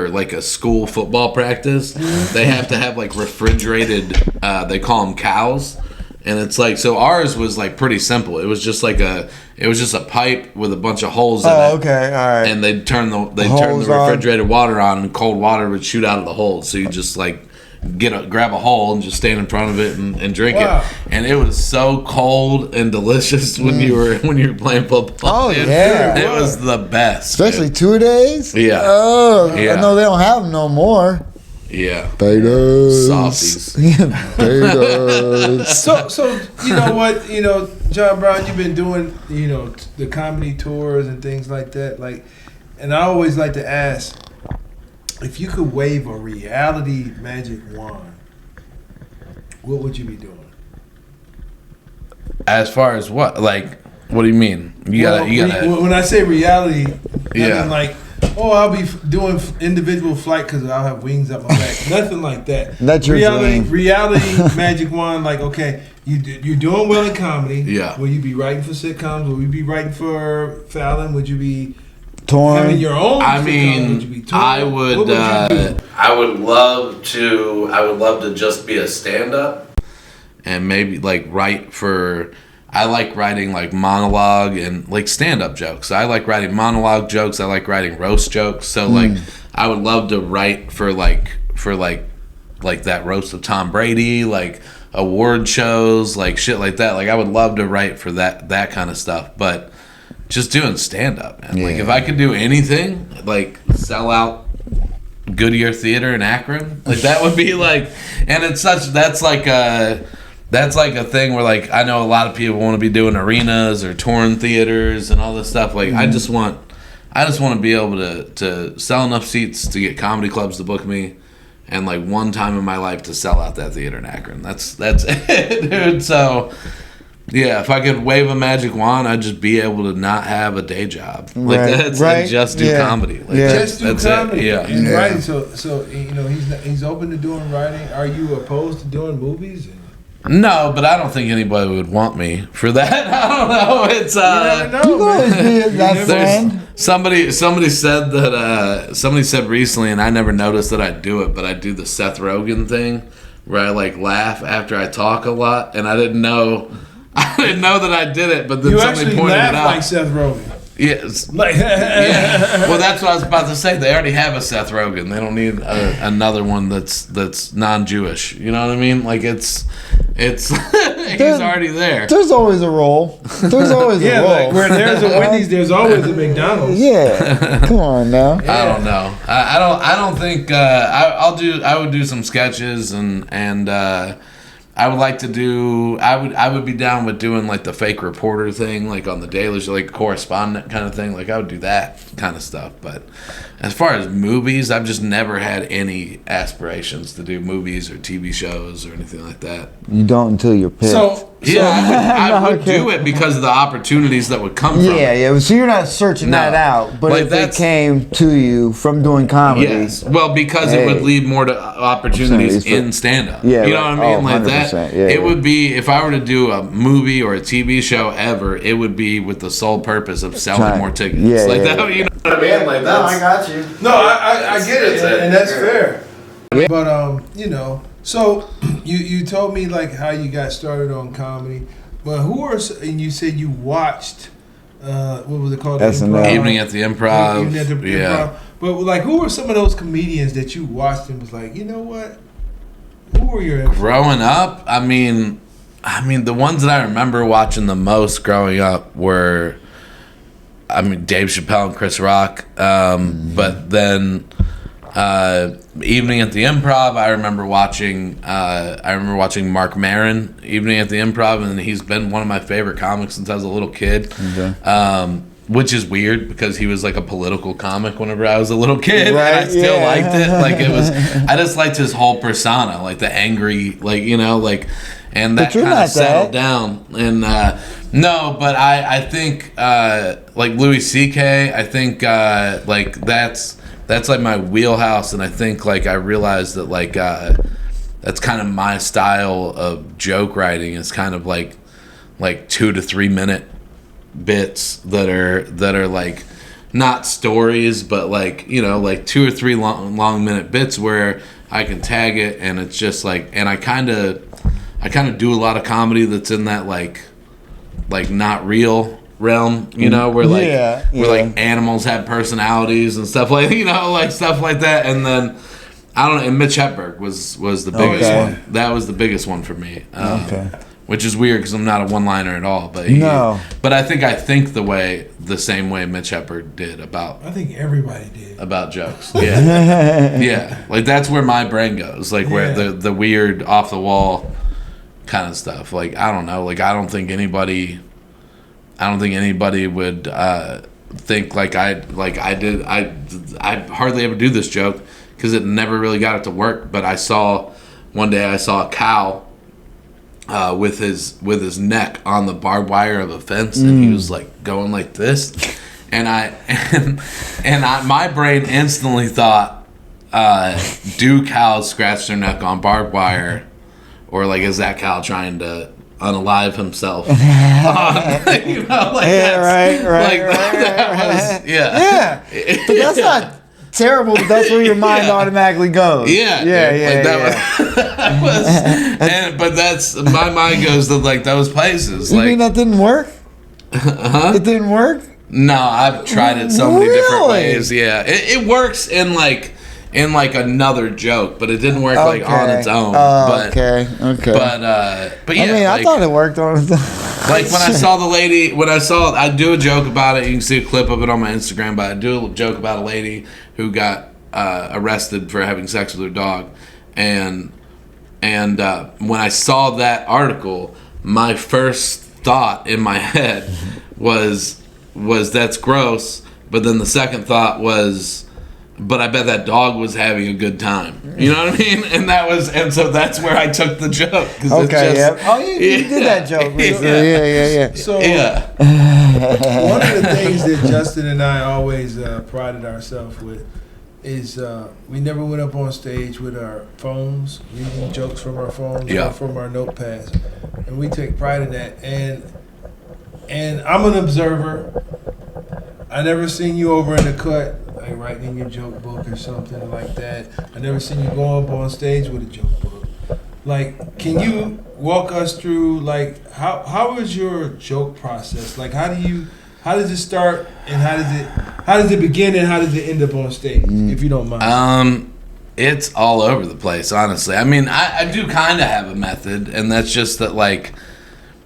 like a school football practice. They have to have like refrigerated. They call them cows, and it's like so. Ours was like pretty simple. It was just a pipe with a bunch of holes in it. Oh, okay. All right. And they'd turn the Hose on. refrigerated water on, and cold water would shoot out of the holes. So you just like grab a hole and just stand in front of it and drink Wow. it. And it was so cold and delicious when you were playing football. Oh, dude. yeah. It was the best. Especially dude. 2-a-days? Yeah. Oh, Yeah. I know they don't have them no more. Yeah. Betas. Softies. Betas. So you know what, John Brown, you've been doing, the comedy tours and things like that. Like, And I always like to ask, if you could wave a reality magic wand, what would you be doing? As far as what? Like, what do you mean? You gotta. When I say reality, Yeah. nothing like, oh, I'll be doing individual flight because I'll have wings up my back. Nothing like that. That's your dream. Reality magic wand, like, okay, you're doing well in comedy. Yeah. Will you be writing for sitcoms? Will you be writing for Fallon? Would you be Torn. having your own I sitcom? mean, Would you be touring? I would. What you do? I would love to. I would love to just be a stand-up, and maybe like write for. I like writing like monologue and like stand-up jokes. I like writing monologue jokes. I like writing roast jokes. So like, I would love to write for that roast of Tom Brady, like award shows, like shit like that. Like I would love to write for that kind of stuff. But just doing stand-up, man. Like if I could do anything, like sell out Goodyear Theater in Akron, like that would be like. And it's such. That's like a thing where like I know a lot of people want to be doing arenas or touring theaters and all this stuff. Like I just want to be able to sell enough seats to get comedy clubs to book me, and like one time in my life to sell out that theater in Akron. That's it, dude. So yeah, if I could wave a magic wand, I'd just be able to not have a day job. Like and just do comedy. Like Just do comedy. It. Yeah. And writing. So you know he's open to doing writing. Are you opposed to doing movies? No, but I don't think anybody would want me for that. I don't know. It's You never know, You can always be that friend. somebody said that somebody said recently, and I never noticed that I do it, but I do the Seth Rogen thing where I like laugh after I talk a lot, and I didn't know that I did it, but then You somebody actually pointed it laugh out. like Seth Rogen. Yes. Like Yeah. Well, that's what I was about to say. They already have a Seth Rogen. They don't need another one that's non-Jewish. You know what I mean? Like it's he's already there. There's always a role. There's always a role. like where there's a Wendy's, there's always a McDonald's. Yeah. Come on now. I don't know. I don't think I would do some sketches and I would like to do. I would be down with doing like the fake reporter thing, like on the Daily Show, like correspondent kind of thing. Like I would do that kind of stuff. But as far as movies, I've just never had any aspirations to do movies or TV shows or anything like that. You don't until you're picked. I would do it because of the opportunities that would come from it. Yeah. So you're not searching No. that out, but Like, if it that's- came to you from doing comedy, Yes. Well, because it would lead more to opportunities in stand-up. Yeah, you know what I mean? Like that. 100%. Yeah, it would be, if I were to do a movie or a TV show ever, it would be with the sole purpose of selling more tickets. Yeah, like yeah, that. You know what I mean? Like that's, got you. No, I get it, That's and that's fair. But you know, so you told me like how you got started on comedy. But and you said you watched what was it called? SNL. Evening at the Improv. Evening at the Yeah. Improv. But like, who were some of those comedians that you watched and was like, you know what? Who were your influences? Growing up, I mean, the ones that I remember watching the most growing up were, Dave Chappelle and Chris Rock. But then Evening at the Improv, I remember watching Mark Maron, Evening at the Improv, and he's been one of my favorite comics since I was a little kid. Okay. Which is weird because he was like a political comic whenever I was a little kid, Right, and I still yeah. liked it. Like I just liked his whole persona, like the angry, like and that But you're kind of not settled that. down. And no, but I think like Louis C.K. I think like that's like my wheelhouse, and I think like I realized that like that's kind of my style of joke writing is kind of like 2 to 3 minute bits that are like not stories, but like like 2 or 3 long minute bits where I can tag it, and it's just like, and I kind of do a lot of comedy that's in that like not real realm, where like where like animals have personalities and stuff like like stuff like that. And then I don't know, and Mitch Hedberg was the biggest one. That was the biggest one for me. Which is weird because I'm not a one-liner at all, but but I think the same way Mitch Hedberg did I think everybody did about jokes. Yeah, yeah. Like that's where my brain goes. Like where the weird off the wall kind of stuff. Like I don't know. Like I don't think anybody would think like I hardly ever do this joke because it never really got it to work. But one day I saw a cow with his neck on the barbed wire of a fence, and he was like going like this, and my brain instantly thought, do cows scratch their neck on barbed wire, or like is that cow trying to unalive himself? Right. Yeah. But that's not terrible, but that's where your mind automatically goes. But that's my mind goes to like those places. You mean that didn't work? It didn't work? No, I've tried it so many different ways. Yeah, it works in like another joke, but it didn't work like on its own. Okay. But yeah, I mean, I thought it worked on its own. Like when I do a joke about it. You can see a clip of it on my Instagram. But I do a joke about a lady who got arrested for having sex with her dog, and when I saw that article, my first thought in my head was that's gross. But then the second thought was, but I bet that dog was having a good time. You know what I mean? And so that's where I took the joke. Okay, you did that joke. Yeah. So one of the things that Justin and I always prided ourselves with is we never went up on stage with our phones, reading jokes from our phones or from our notepads. And we take pride in that. And I'm an observer. I never seen you over in the cut, like writing in your joke book or something like that. I never seen you go up on stage with a joke book. Like, can you walk us through, like, how is your joke process? Like, how does it start, and how does it begin, and how does it end up on stage, if you don't mind? It's all over the place, honestly. I mean, I do kind of have a method, and that's just that, like,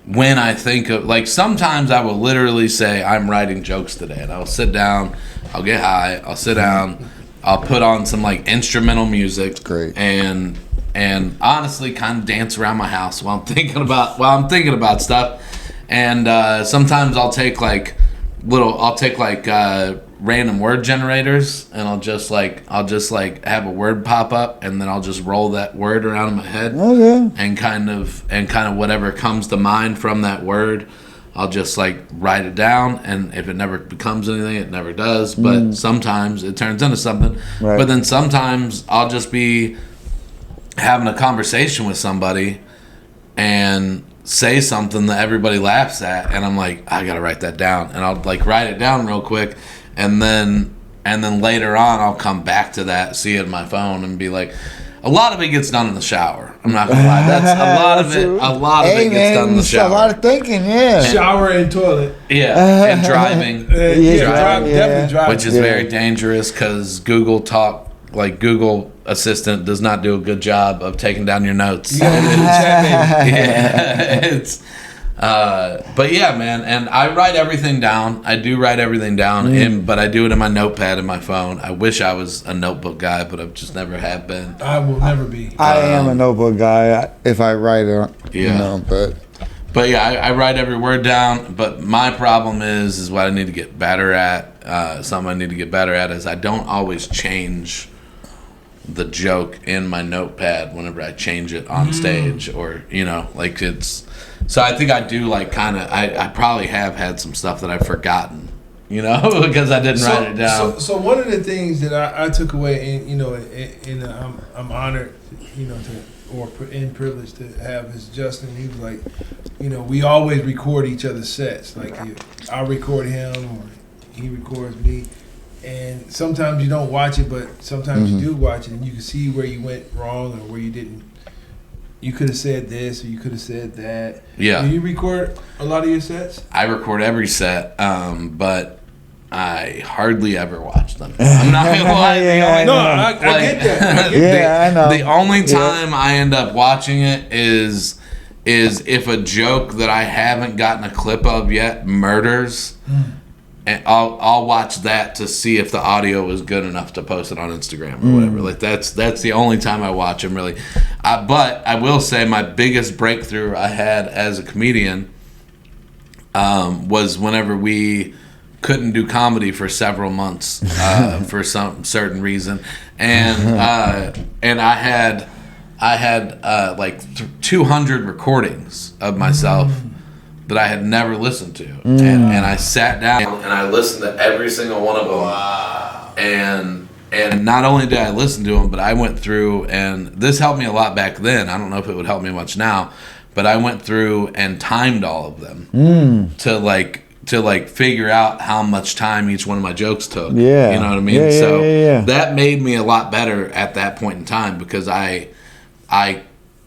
when I think of, like, sometimes I will literally say, I'm writing jokes today, and I'll sit down, I'll get high, I'll sit down, I'll put on some, like, instrumental music. Great. And honestly kind of dance around my house while I'm thinking about stuff. And sometimes I'll take random word generators, and I'll just have a word pop up, and then I'll just roll that word around in my head. And kind of whatever comes to mind from that word, I'll just like write it down, and if it never becomes anything, it never does. But sometimes it turns into something. Right. But then sometimes I'll just be having a conversation with somebody and say something that everybody laughs at, and I'm like, I gotta write that down, and I'll like write it down real quick, and then later on I'll come back to that, see it in my phone, and be like, a lot of it gets done in the shower. I'm not gonna lie, that's a lot of it. A lot of it gets done in the shower. A lot of thinking, Shower and toilet. And driving. Definitely driving, which is very dangerous because Google Assistant does not do a good job of taking down your notes. You gotta do the chat, baby. But yeah, man, and I write everything down. I do write everything down, but I do it in my notepad in my phone. I wish I was a notebook guy, but I just never have been. I will never be. I am a notebook guy if I write it. But yeah, I write every word down. But my problem is what I need to get better at. Something I need to get better at is I don't always change the joke in my notepad whenever I change it on stage, or like it's. So I think I do like kind of. I probably have had some stuff that I've forgotten, because I didn't write it down. So one of the things that I took away, and I'm honored, and privileged to have is Justin. He was like, we always record each other's sets. Like I record him, or he records me. And sometimes you don't watch it, but sometimes you do watch it, and you can see where you went wrong or where you didn't. You could have said this, or you could have said that. Yeah. Do you record a lot of your sets? I record every set, but I hardly ever watch them. I'm not gonna lie. I get that. I know. The only time I end up watching it is if a joke that I haven't gotten a clip of yet murders. And I'll watch that to see if the audio was good enough to post it on Instagram or whatever. Like that's the only time I watch them, really. But I will say my biggest breakthrough I had as a comedian was whenever we couldn't do comedy for several months for some certain reason, and I had like 200 recordings of myself that I had never listened to, and I sat down and I listened to every single one of them. Wow. And not only did I listen to them, but I went through, and this helped me a lot back then. I don't know if it would help me much now, but I went through and timed all of them to figure out how much time each one of my jokes took. Yeah. You know what I mean? Yeah. That made me a lot better at that point in time, because I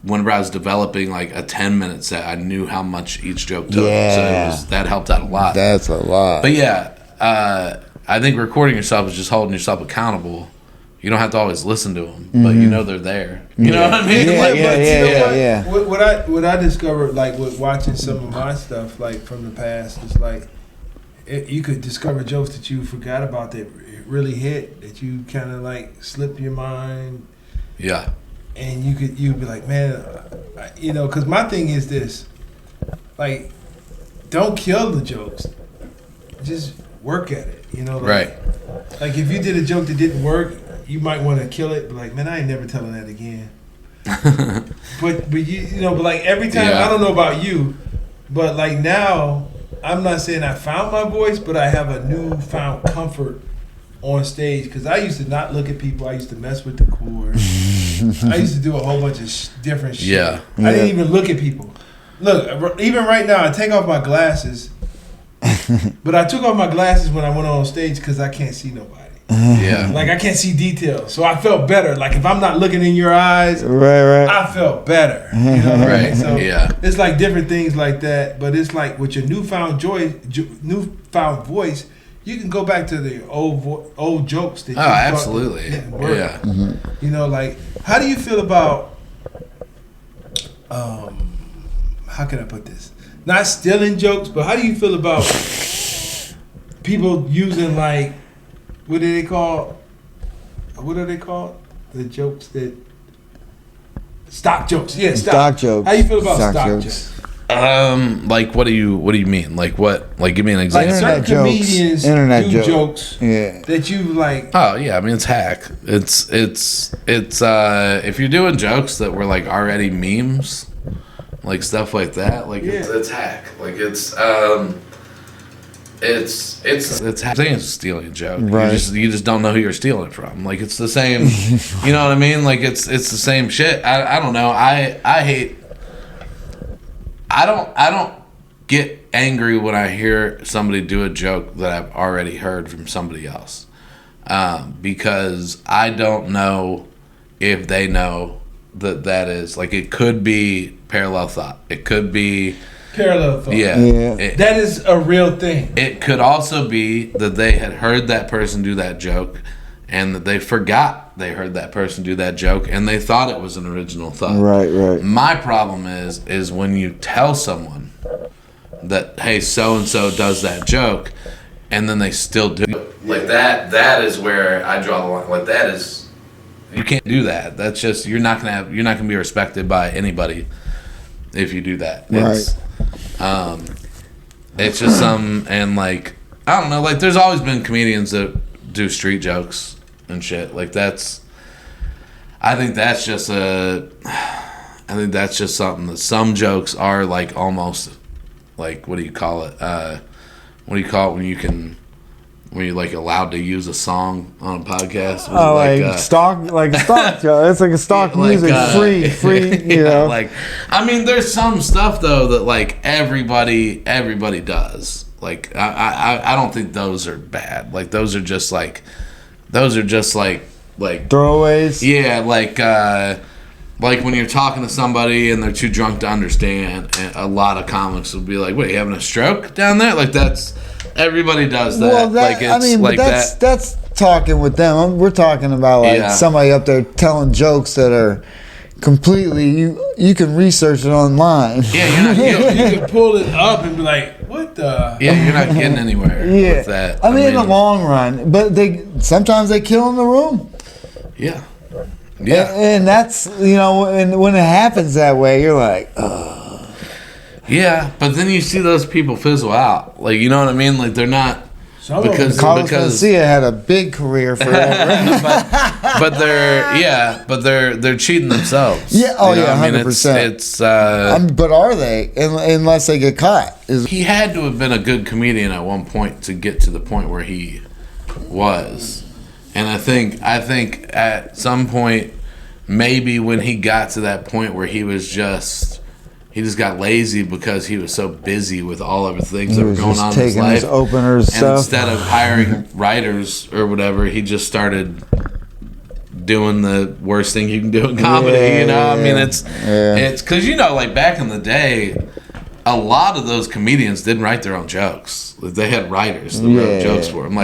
whenever I was developing like a 10-minute set, I knew how much each joke took. Yeah. So that helped out a lot. That's a lot. But yeah, I think recording yourself is just holding yourself accountable. You don't have to always listen to them, but you know they're there. You know what I mean? Yeah. What I discovered, like with watching some of my stuff, like from the past, is like you could discover jokes that you forgot about that really hit, that you kind of like slipped your mind. Yeah. And you'd be like, man, because my thing is this, like, don't kill the jokes, just work at it, Right. Like if you did a joke that didn't work, you might want to kill it, but like, man, I ain't never telling that again. but but like every time, I don't know about you, but like now, I'm not saying I found my voice, but I have a newfound comfort on stage, because I used to not look at people. I used to mess with the cord. I used to do a whole bunch of different shit. Yeah. I didn't even look at people. Look, even right now, I take off my glasses, but I took off my glasses when I went on stage because I can't see nobody. Yeah. Like I can't see details, so I felt better. Like if I'm not looking in your eyes, right. I felt better. You know what I mean? So it's like different things like that. But it's like with your newfound voice, you can go back to the old jokes that you thought absolutely didn't work. Yeah. Mm-hmm. Like how do you feel about how can I put this? Not stealing jokes, but how do you feel about people using like what are they called? The jokes that stock jokes. Yeah, stock jokes. How you feel about stock jokes? Like what do you mean? Like what? Like give me an example. Like certain comedians do jokes Yeah. that you like. Oh yeah, I mean it's hack. It's if you're doing jokes that were like already memes, like stuff like that, like it's hack. Like it's hack. I think it's stealing a joke. Right. You just don't know who you're stealing it from. Like it's the same. You know what I mean? Like it's the same shit. I don't know. I don't get angry when I hear somebody do a joke that I've already heard from somebody else, because I don't know if they know that is like it could be parallel thought. It could be parallel thought. Yeah. That is a real thing. It could also be that they had heard that person do that joke, and that they forgot they heard that person do that joke, and they thought it was an original thought. Right. My problem is when you tell someone that, hey, so-and-so does that joke, and then they still do it. Like that is where I draw the line. Like that is, you can't do that. That's just, you're not gonna be respected by anybody if you do that. It's just some, and like, I don't know, like there's always been comedians that do street jokes and shit. Like I think that's just something that some jokes are like almost like, what do you call it? What do you call it when you're like allowed to use a song on a podcast? Stock joke. It's like a stock music, free. You know. Like, I mean, there's some stuff though that like everybody does. Like, I don't think those are bad. Like, those are just like throwaways. Yeah, like when you're talking to somebody and they're too drunk to understand, and a lot of comics will be like, "Wait, you having a stroke down there?" Like that's. Everybody does that. Well, that's talking with them. We're talking about like somebody up there telling jokes that are completely. You can research it online. Yeah, you can pull it up and be like, "What the?" Yeah, you're not getting anywhere with that. I mean, in the long run, but sometimes they kill in the room. Yeah. And that's and when it happens that way, you're like, ugh. Yeah, but then you see those people fizzle out. Like, you know what I mean? Like, they're not... because Carlos Mencia had a big career forever. but they're cheating themselves. Yeah, oh, You know yeah, what I mean? 100%. It's But are they? Unless they get caught. he had to have been a good comedian at one point to get to the point where he was. And I think at some point, maybe when he got to that point where he just got lazy because he was so busy with all of the things that were going on in his life. His openers and stuff. instead of hiring writers or whatever, he just started doing the worst thing you can do in comedy. I mean, it's because like back in the day, a lot of those comedians didn't write their own jokes. They had writers that wrote jokes for them.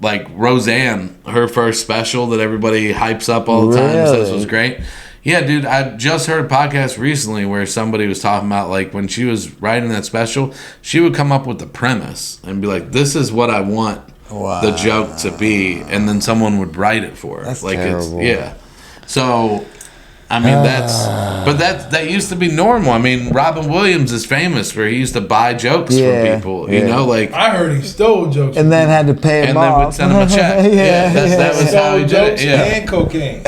Like Roseanne, her first special that everybody hypes up all the time and says was great. Yeah, dude, I just heard a podcast recently where somebody was talking about, like, when she was writing that special, she would come up with the premise and be like, this is what I want the joke to be, and then someone would write it for her. That's like terrible. So I mean, that used to be normal. I mean, Robin Williams is famous for he used to buy jokes from people. You know, like I heard he stole jokes, and then had to pay him and off. then would send him a check. That was how he did it. Yeah. And cocaine.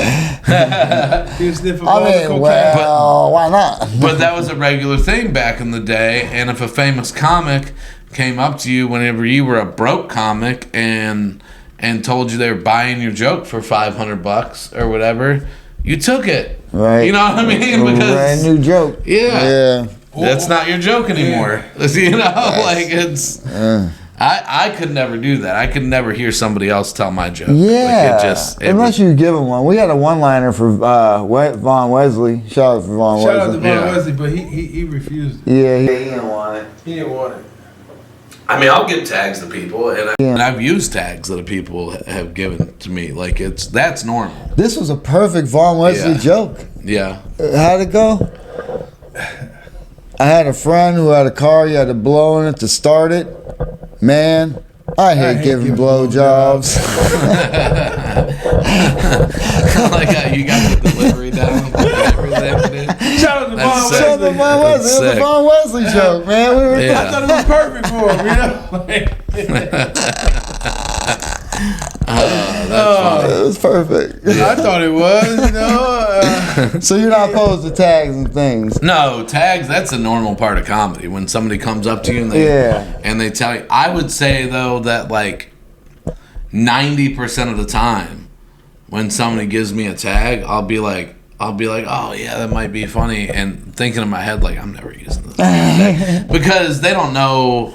He was sniffing all the cocaine. Well, why not? But that was a regular thing back in the day. And if a famous comic came up to you whenever you were a broke comic and told you they were buying your joke for $500 or whatever, you took it. Right. You know what I mean? Because brand new joke. Yeah. That's not your joke anymore. You know, like it's. I could never do that. I could never hear somebody else tell my joke. Yeah. Like unless you give him one. We had a one-liner for Von Wesley. Shout out for Von Wesley. Shout out to Von Wesley, but he refused it. Yeah, he didn't want it. He didn't want it. I mean, I'll give tags to people, and I've used tags that people have given to me. Like that's normal. This was a perfect Von Wesley joke. Yeah. How'd it go? I had a friend who had a car. You had to blow in it to start it. Man, I hate giving blowjobs. Like how you got the delivery down and everything. Shout out to Von Wesley. Shout out to Von Wesley. It was a Von Wesley joke, man. I thought it was perfect for him, you know? It was perfect. I thought it was, you know. So you're not opposed to tags and things? No, tags, that's a normal part of comedy. When somebody comes up to you and they tell you. I would say, though, that like 90% of the time when somebody gives me a tag, I'll be like, oh yeah, that might be funny, and thinking in my head like, I'm never using this tag. Because they don't know.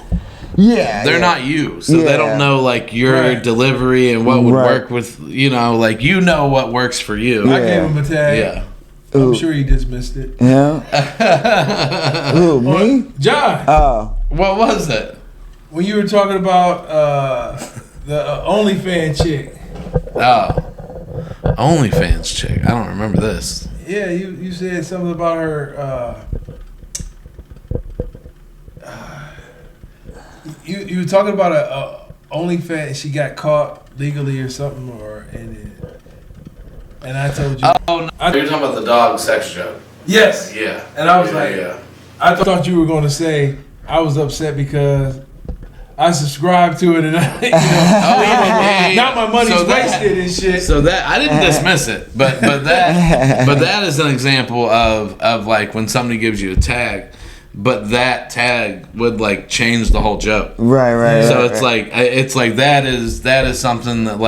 Yeah, they're not you, so they don't know like your delivery and what would work with, you know, like you know what works for you. I gave him a tag. Yeah. I'm sure he dismissed it. Yeah. Who, me? John. Oh. What was it? When you were talking about the OnlyFans chick. Oh. OnlyFans chick. I don't remember this. Yeah, you said something about her. You were talking about a OnlyFans. She got caught legally or something, and I told you. Oh no! You're talking about the dog sex joke. Yes. Yeah. And I was I thought you were going to say I was upset because I subscribed to it and not my money's wasted and shit. So that I didn't dismiss it, but that is an example of like when somebody gives you a tag. But that tag would like change the whole joke. Right. So it's like that is something that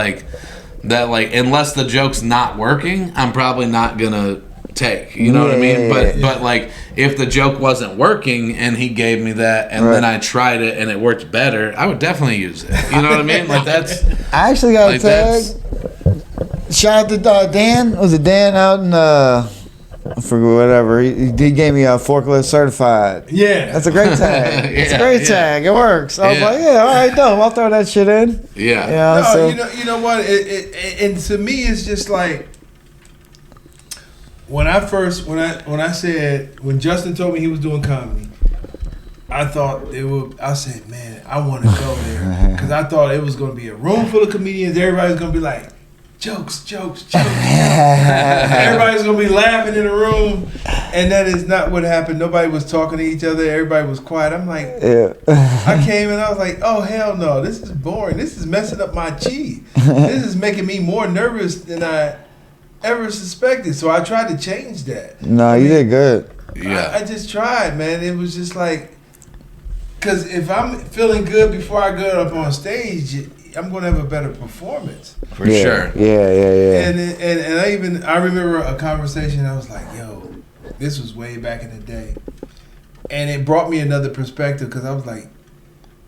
unless the joke's not working, I'm probably not gonna take. You know what I mean? But like if the joke wasn't working and he gave me that and then I tried it and it worked better, I would definitely use it. You know what I mean? Like that's. I actually got a tag. Shout out to Dan. Was it Dan out in I forget whatever. He gave me a forklift certified. Yeah. That's a great tag. It's a great tag. It works. I was like, all right, dope. I'll throw that shit in. Yeah. You know what? And to me, it's just like when Justin told me he was doing comedy, I said, man, I want to go there because I thought it was going to be a room full of comedians. Everybody's going to be like, jokes. Everybody's gonna be laughing in the room, and that is not what happened. Nobody was talking to each other. Everybody was quiet. I'm like, I came and I was like, oh hell no, this is boring. This is messing up my chi. This is making me more nervous than I ever suspected. So I tried to change that. No, you did good. Yeah. I just tried, man. It was just like, because if I'm feeling good before I go up on stage, I'm going to have a better performance. For sure. Yeah. And I remember a conversation. I was like, yo, this was way back in the day. And it brought me another perspective because I was like,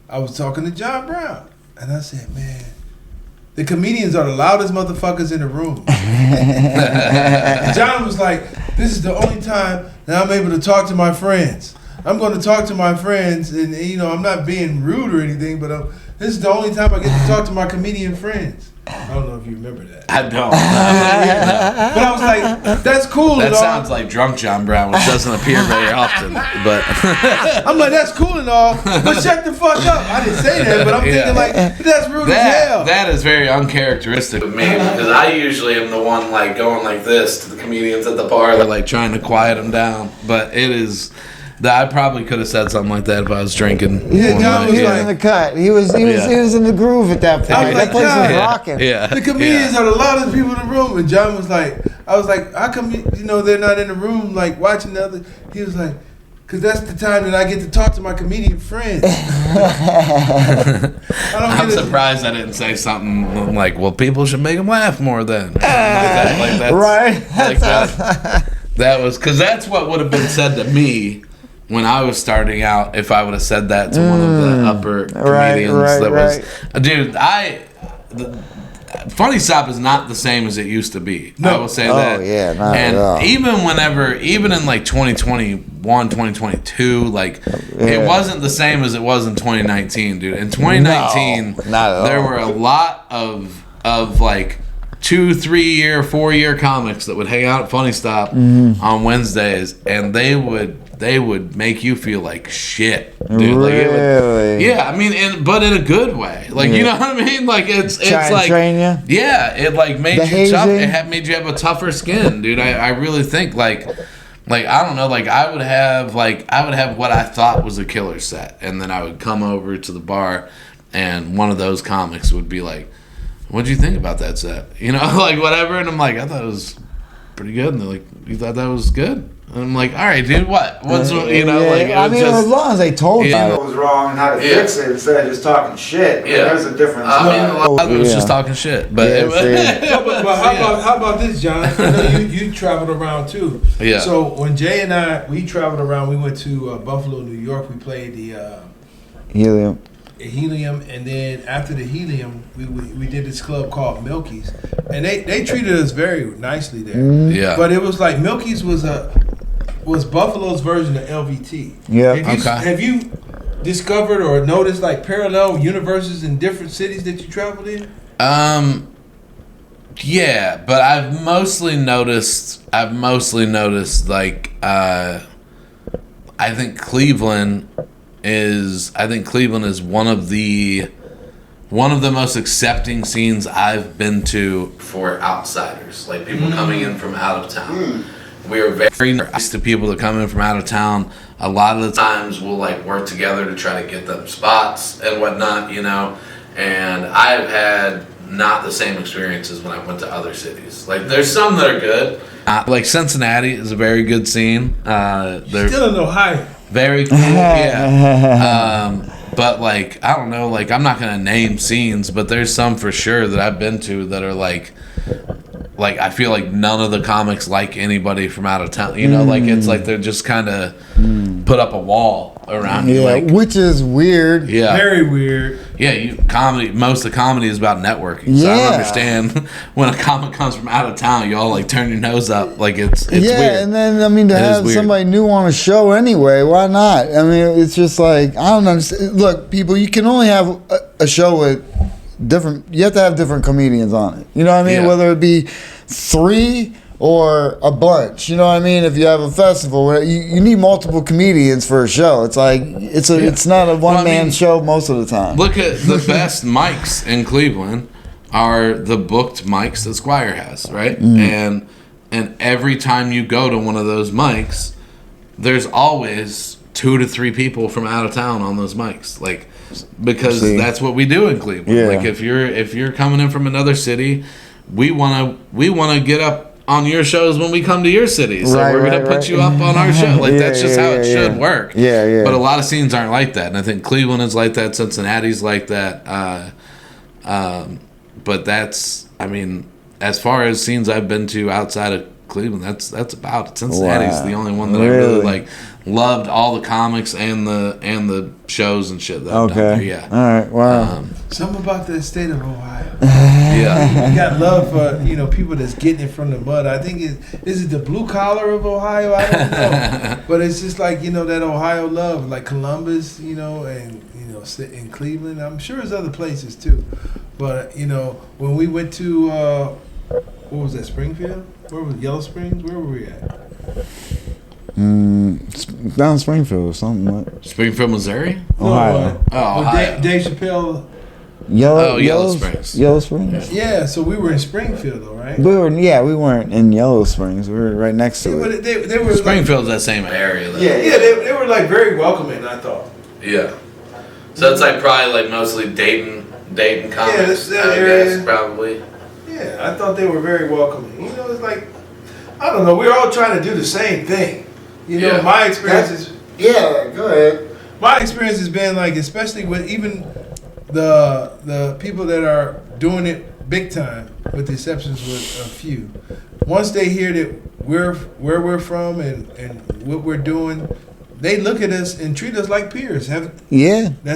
I was talking to John Brown. And I said, man, the comedians are the loudest motherfuckers in the room. John was like, this is the only time that I'm able to talk to my friends. I'm going to talk to my friends, and I'm not being rude or anything, but this is the only time I get to talk to my comedian friends. I don't know if you remember that. I don't. But I was like, that's cool. That and all. sounds like drunk John Brown, which doesn't appear very often. But I'm like, that's cool and all, but shut the fuck up. I didn't say that, but I'm thinking like, that's rude as hell. That is very uncharacteristic of me because I usually am the one like going like this to the comedians at the bar, like trying to quiet them down. But it is. I probably could have said something like that if I was drinking. Yeah, John was He was in the cut. He was in the groove at that point. I was That like, place was John, rocking. Yeah. The comedians are the loudest people in the room. And John was like, I was like, how come they're not in the room like watching the other? He was like, because that's the time that I get to talk to my comedian friends. I'm surprised I didn't say something like, well, people should make them laugh more then. That's, Right. Like that was, because that's what would have been said to me when I was starting out, if I would have said that to one of the upper comedians dude, Funny Stop is not the same as it used to be. No. I will say that. Oh, yeah, not and at all. even in like 2021, 2022, like it wasn't the same as it was in 2019, dude. In 2019, not at all. there were a lot of like 2, 3 year, 4 year comics that would hang out at Funny Stop on Wednesdays, and they would make you feel like shit, dude. Like really? I mean, but in a good way. Like you know what I mean? Like it's like train you? Yeah, it like made The you tough. hazing? It made you have a tougher skin, dude. I really think like I don't know, like I would have what I thought was a killer set, and then I would come over to the bar, and one of those comics would be like, "What'd you think about that set?" Like whatever, and I'm like, "I thought it was pretty good," and they're like, "You thought that was good?" And I'm like, "All right, dude, what's like?" It was as long as they told you What was wrong and how to fix it instead of just talking shit. Yeah. There's a difference. I mean, a lot of it was just talking shit, but But how about this, John? I know you traveled around too. Yeah. So when Jay and we traveled around. We went to Buffalo, New York. We played the Helium, and then after the Helium, we did this club called Milky's, and they treated us very nicely there. Yeah. But it was like Milky's was Buffalo's version of LVT. Yeah. Have you discovered or noticed like parallel universes in different cities that you traveled in? Yeah, but I've mostly noticed like I think Cleveland is one of the most accepting scenes I've been to for outsiders, like people coming in from out of town. We are very nice to people that come in from out of town. A lot of the times we'll like work together to try to get them spots and whatnot, and I've had not the same experiences when I went to other cities. Like there's some that are good. Like Cincinnati is a very good scene. They're Still in Ohio. very cool, yeah. But like I don't know, like I'm not gonna name scenes, but there's some for sure that I've been to that are like I feel like none of the comics like anybody from out of town. Like it's like they're just kind of put up a wall around you. Like, which is weird. Yeah, Very weird. yeah. Most of the comedy is about networking. So I don't understand when a comic comes from out of town, you all like turn your nose up. Like it's weird. And then to have somebody new on a show anyway, why not? I mean, it's just like I don't understand. Look, people, you can only have a show with you have to have different comedians on it. You know what I mean? Yeah. Whether it be 3 or a bunch. You know what I mean? If you have a festival, you need multiple comedians for a show. It's like it's not a one-man show most of the time. Look at the best mics in Cleveland are the booked mics that Squire has, right? And every time you go to one of those mics, there's always 2 to 3 people from out of town on those mics, like, because that's what we do in Cleveland. Yeah. Like if you're coming in from another city, we wanna get up on your shows when we come to your city, so we're gonna put you up on our show. Like that's just how it should work. Yeah. But a lot of scenes aren't like that, and I think Cleveland is like that. Cincinnati's like that. But that's, I mean, as far as scenes I've been to outside of Cleveland, that's about it. Cincinnati's the only one that I really like. Loved all the comics and the shows and shit that I've done there. Yeah. All right. Wow. Something about the state of Ohio. Yeah. You got love for people that's getting it from the mud. I think is it the blue collar of Ohio? I don't know, but it's just like that Ohio love, like Columbus, and in Cleveland. I'm sure there's other places too, but when we went to what was that, Springfield? Where was Yellow Springs? Where were we at? Down Springfield or something like Springfield, Missouri? Ohio. Ohio. Dave Chappelle. Yellow Springs. Yellow Springs. Yeah, so we were in Springfield though, right? We weren't in Yellow Springs. We were right next to it. But they were Springfield's that same area though. they were like very welcoming, I thought. Yeah. So that's like probably like mostly Dayton comics, that I area. guess, probably. Yeah, I thought they were very welcoming. It's like, I don't know, we're all trying to do the same thing. My experience is... Yeah, go ahead. My experience has been like, especially with even the people that are doing it big time, with the exceptions with a few. Once they hear that where we're from and what we're doing, they look at us and treat us like peers. That's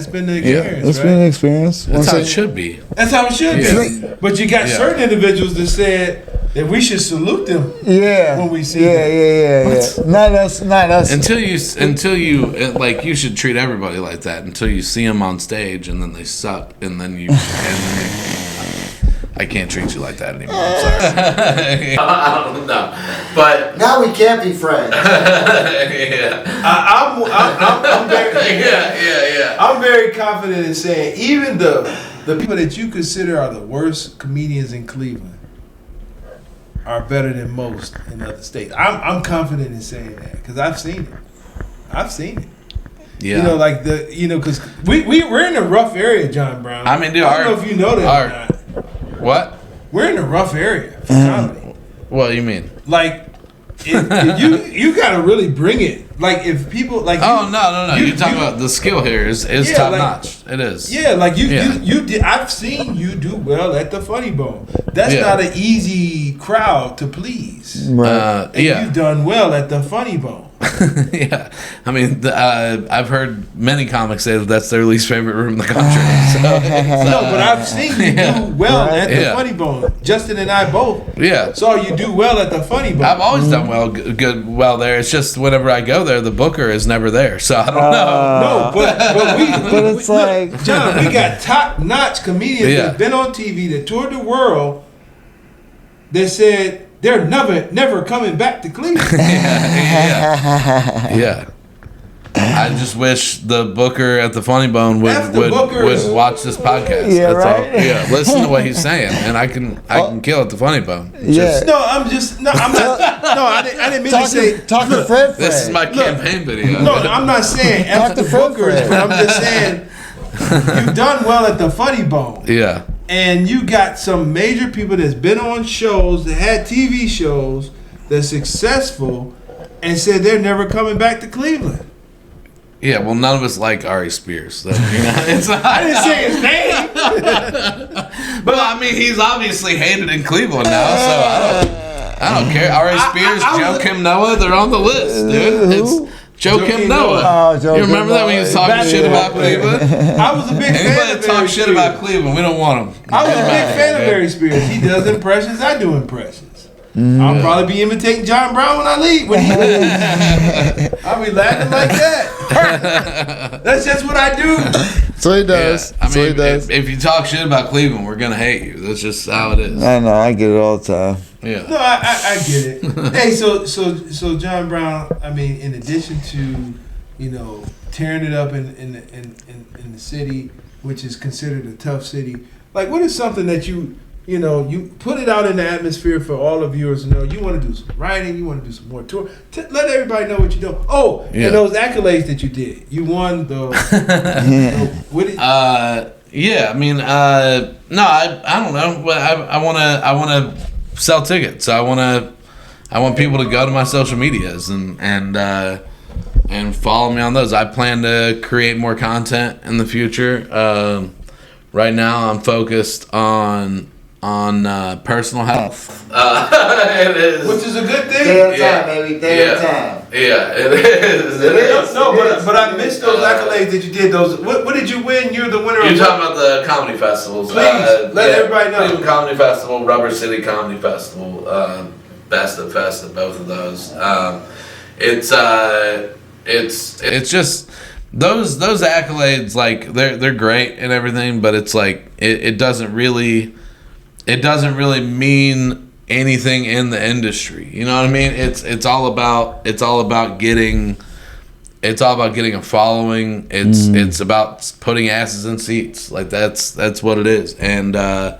been the experience, That's been the experience. That's how it should be. That's how it should be. But you got certain individuals that said that we should salute them. When we see them. Yeah. Not us. Until you like, you should treat everybody like that until you see them on stage and then they suck and then you I can't treat you like that anymore. I'm sorry. I don't know, but now we can't be friends. I'm very, yeah. I'm very confident in saying even the people that you consider are the worst comedians in Cleveland are better than most in other states. I'm confident in saying that because I've seen it. Yeah. Like because we're in a rough area, John Brown. I mean, dude, I don't know if you know that or not. What? We're in a rough area for comedy. What do you mean? Like, if you gotta really bring it. Like, if people like. No. You're talking about the skill here is top notch. It is. Yeah, like you did. I've seen you do well at the Funny Bone. That's not an easy crowd to please. Right. You've done well at the Funny Bone. Yeah, I mean, I've heard many comics say that that's their least favorite room in the country. No, but I've seen you do well at the Funny Bone. Justin and I both saw you do well at the Funny Bone. I've always done well there. It's just whenever I go there, the booker is never there, so I don't know. No, but it's like, look, John, we got top-notch comedians that's been on TV that toured the world that said they're never coming back to Cleveland. Yeah. I just wish the booker at the Funny Bone would watch this podcast. Yeah, That's right? all. Yeah, listen to what he's saying, and I can kill at the Funny Bone. Yeah. I'm not. No, I didn't mean to say. Talk to Fred. This is my campaign video. No, I'm not saying F the bookers, but I'm just saying you've done well at the Funny Bone. Yeah. And you got some major people that's been on shows, that had TV shows, that's successful, and said they're never coming back to Cleveland. Yeah, well, none of us like Ari Spears. So, I didn't say his name. But I mean, he's obviously hated in Cleveland now, so I don't care. Ari Spears, Joe Kim Noah, they're on the list, dude. It's Joe Kim Noah. Joe You remember Kim that when he was talking shit about Cleveland? I was a big fan Anybody of that talk Barry shit Spears. about Cleveland, we don't want him. I was a big fan of Barry Spears. He does impressions. I do impressions. I'll probably be imitating John Brown when I leave. When he leaves. I'll be laughing like that. That's just what I do. So he does. Yeah. I mean, if you talk shit about Cleveland, we're gonna hate you. That's just how it is. I know. I get it all the time. Yeah. No, I get it. Hey, so John Brown. I mean, in addition to tearing it up in the city, which is considered a tough city, like what is something that you you know, you put it out in the atmosphere for all the viewers to know you want to do some writing, you want to do some more tour. Let everybody know what you're doing. Oh, and those accolades that you did. You won the. Yeah, I mean, no, I don't know. But I want to sell tickets. I want people to go to my social medias and follow me on those. I plan to create more content in the future. Right now, I'm focused on personal health. It is, which is a good thing. Day at a time, baby. Day at a time. Yeah, it is. It is. No, but I missed those accolades that you did. Those. What did you win? You're the winner. You're talking about the comedy festivals. Please let everybody know. Cleveland Comedy Festival, Rubber City Comedy Festival, Best of Fest of both of those. It's just those accolades, like they're great and everything, but it's like it doesn't really mean anything in the industry. You know what I mean? It's all about getting a following. It's about putting asses in seats. Like that's what it is. And I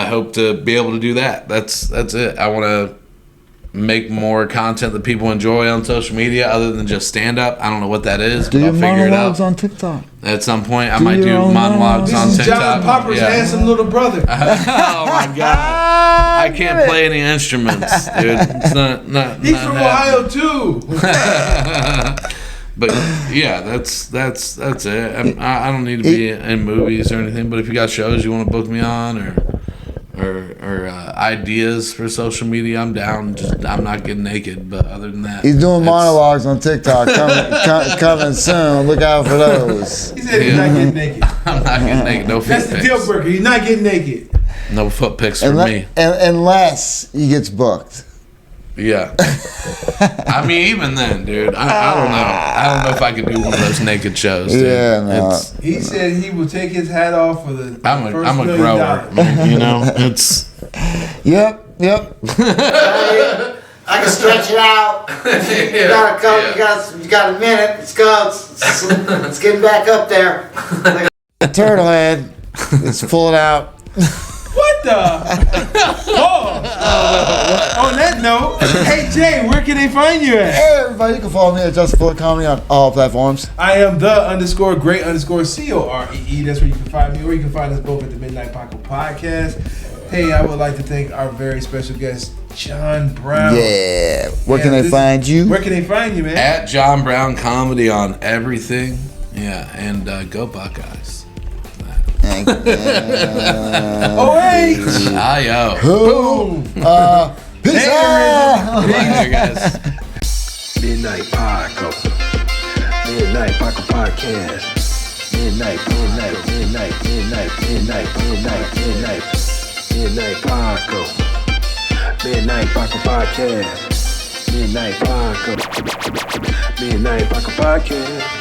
hope to be able to do that. That's it. I want to make more content that people enjoy on social media other than just stand up. I don't know what that is, but I'll figure it out. On TikTok. At some point, I might do monologues on TikTok. This is John Popper's handsome little brother. Oh my God! I can't play any instruments, dude. It's not. He's from Ohio too. But yeah, that's it. I don't need to be in movies or anything. But if you got shows you want to book me on or ideas for social media, I'm down. I'm not getting naked, but other than that, he's doing monologues on TikTok coming soon. Look out for those. He said he's not getting naked. I'm not getting naked. No foot That's pics. the deal breaker. He's not getting naked. No foot pics for me. Unless he gets booked. Yeah. I mean, even then, dude, I don't know. I don't know if I could do one of those naked shows. Dude. Yeah, no. He said he will take his hat off for the I'm a $1 million. grower. You know, it's. Yep. I can stretch it out. You got a couple. You got a minute. Let's go. It's getting back up there. Turtle head. Let's pull it out. What the? On that note, hey Jay, where can they find you at? Hey everybody, you can follow me at Justin Fuller Comedy on all platforms. I am the_great_COREE. That's where you can find me, or you can find us both at the Midnight Paco Podcast. Hey, I would like to thank our very special guest, John Brown. Yeah. Where can they find you? Where can they find you, man? At John Brown Comedy on everything. Yeah, and go Buckeyes. OH! Ayo. Boom. Peace out. Later, guys. Midnight Paco. Midnight Paco Podcast. Midnight Paco. Midnight Paco Podcast. Midnight Paco. Midnight Paco Podcast.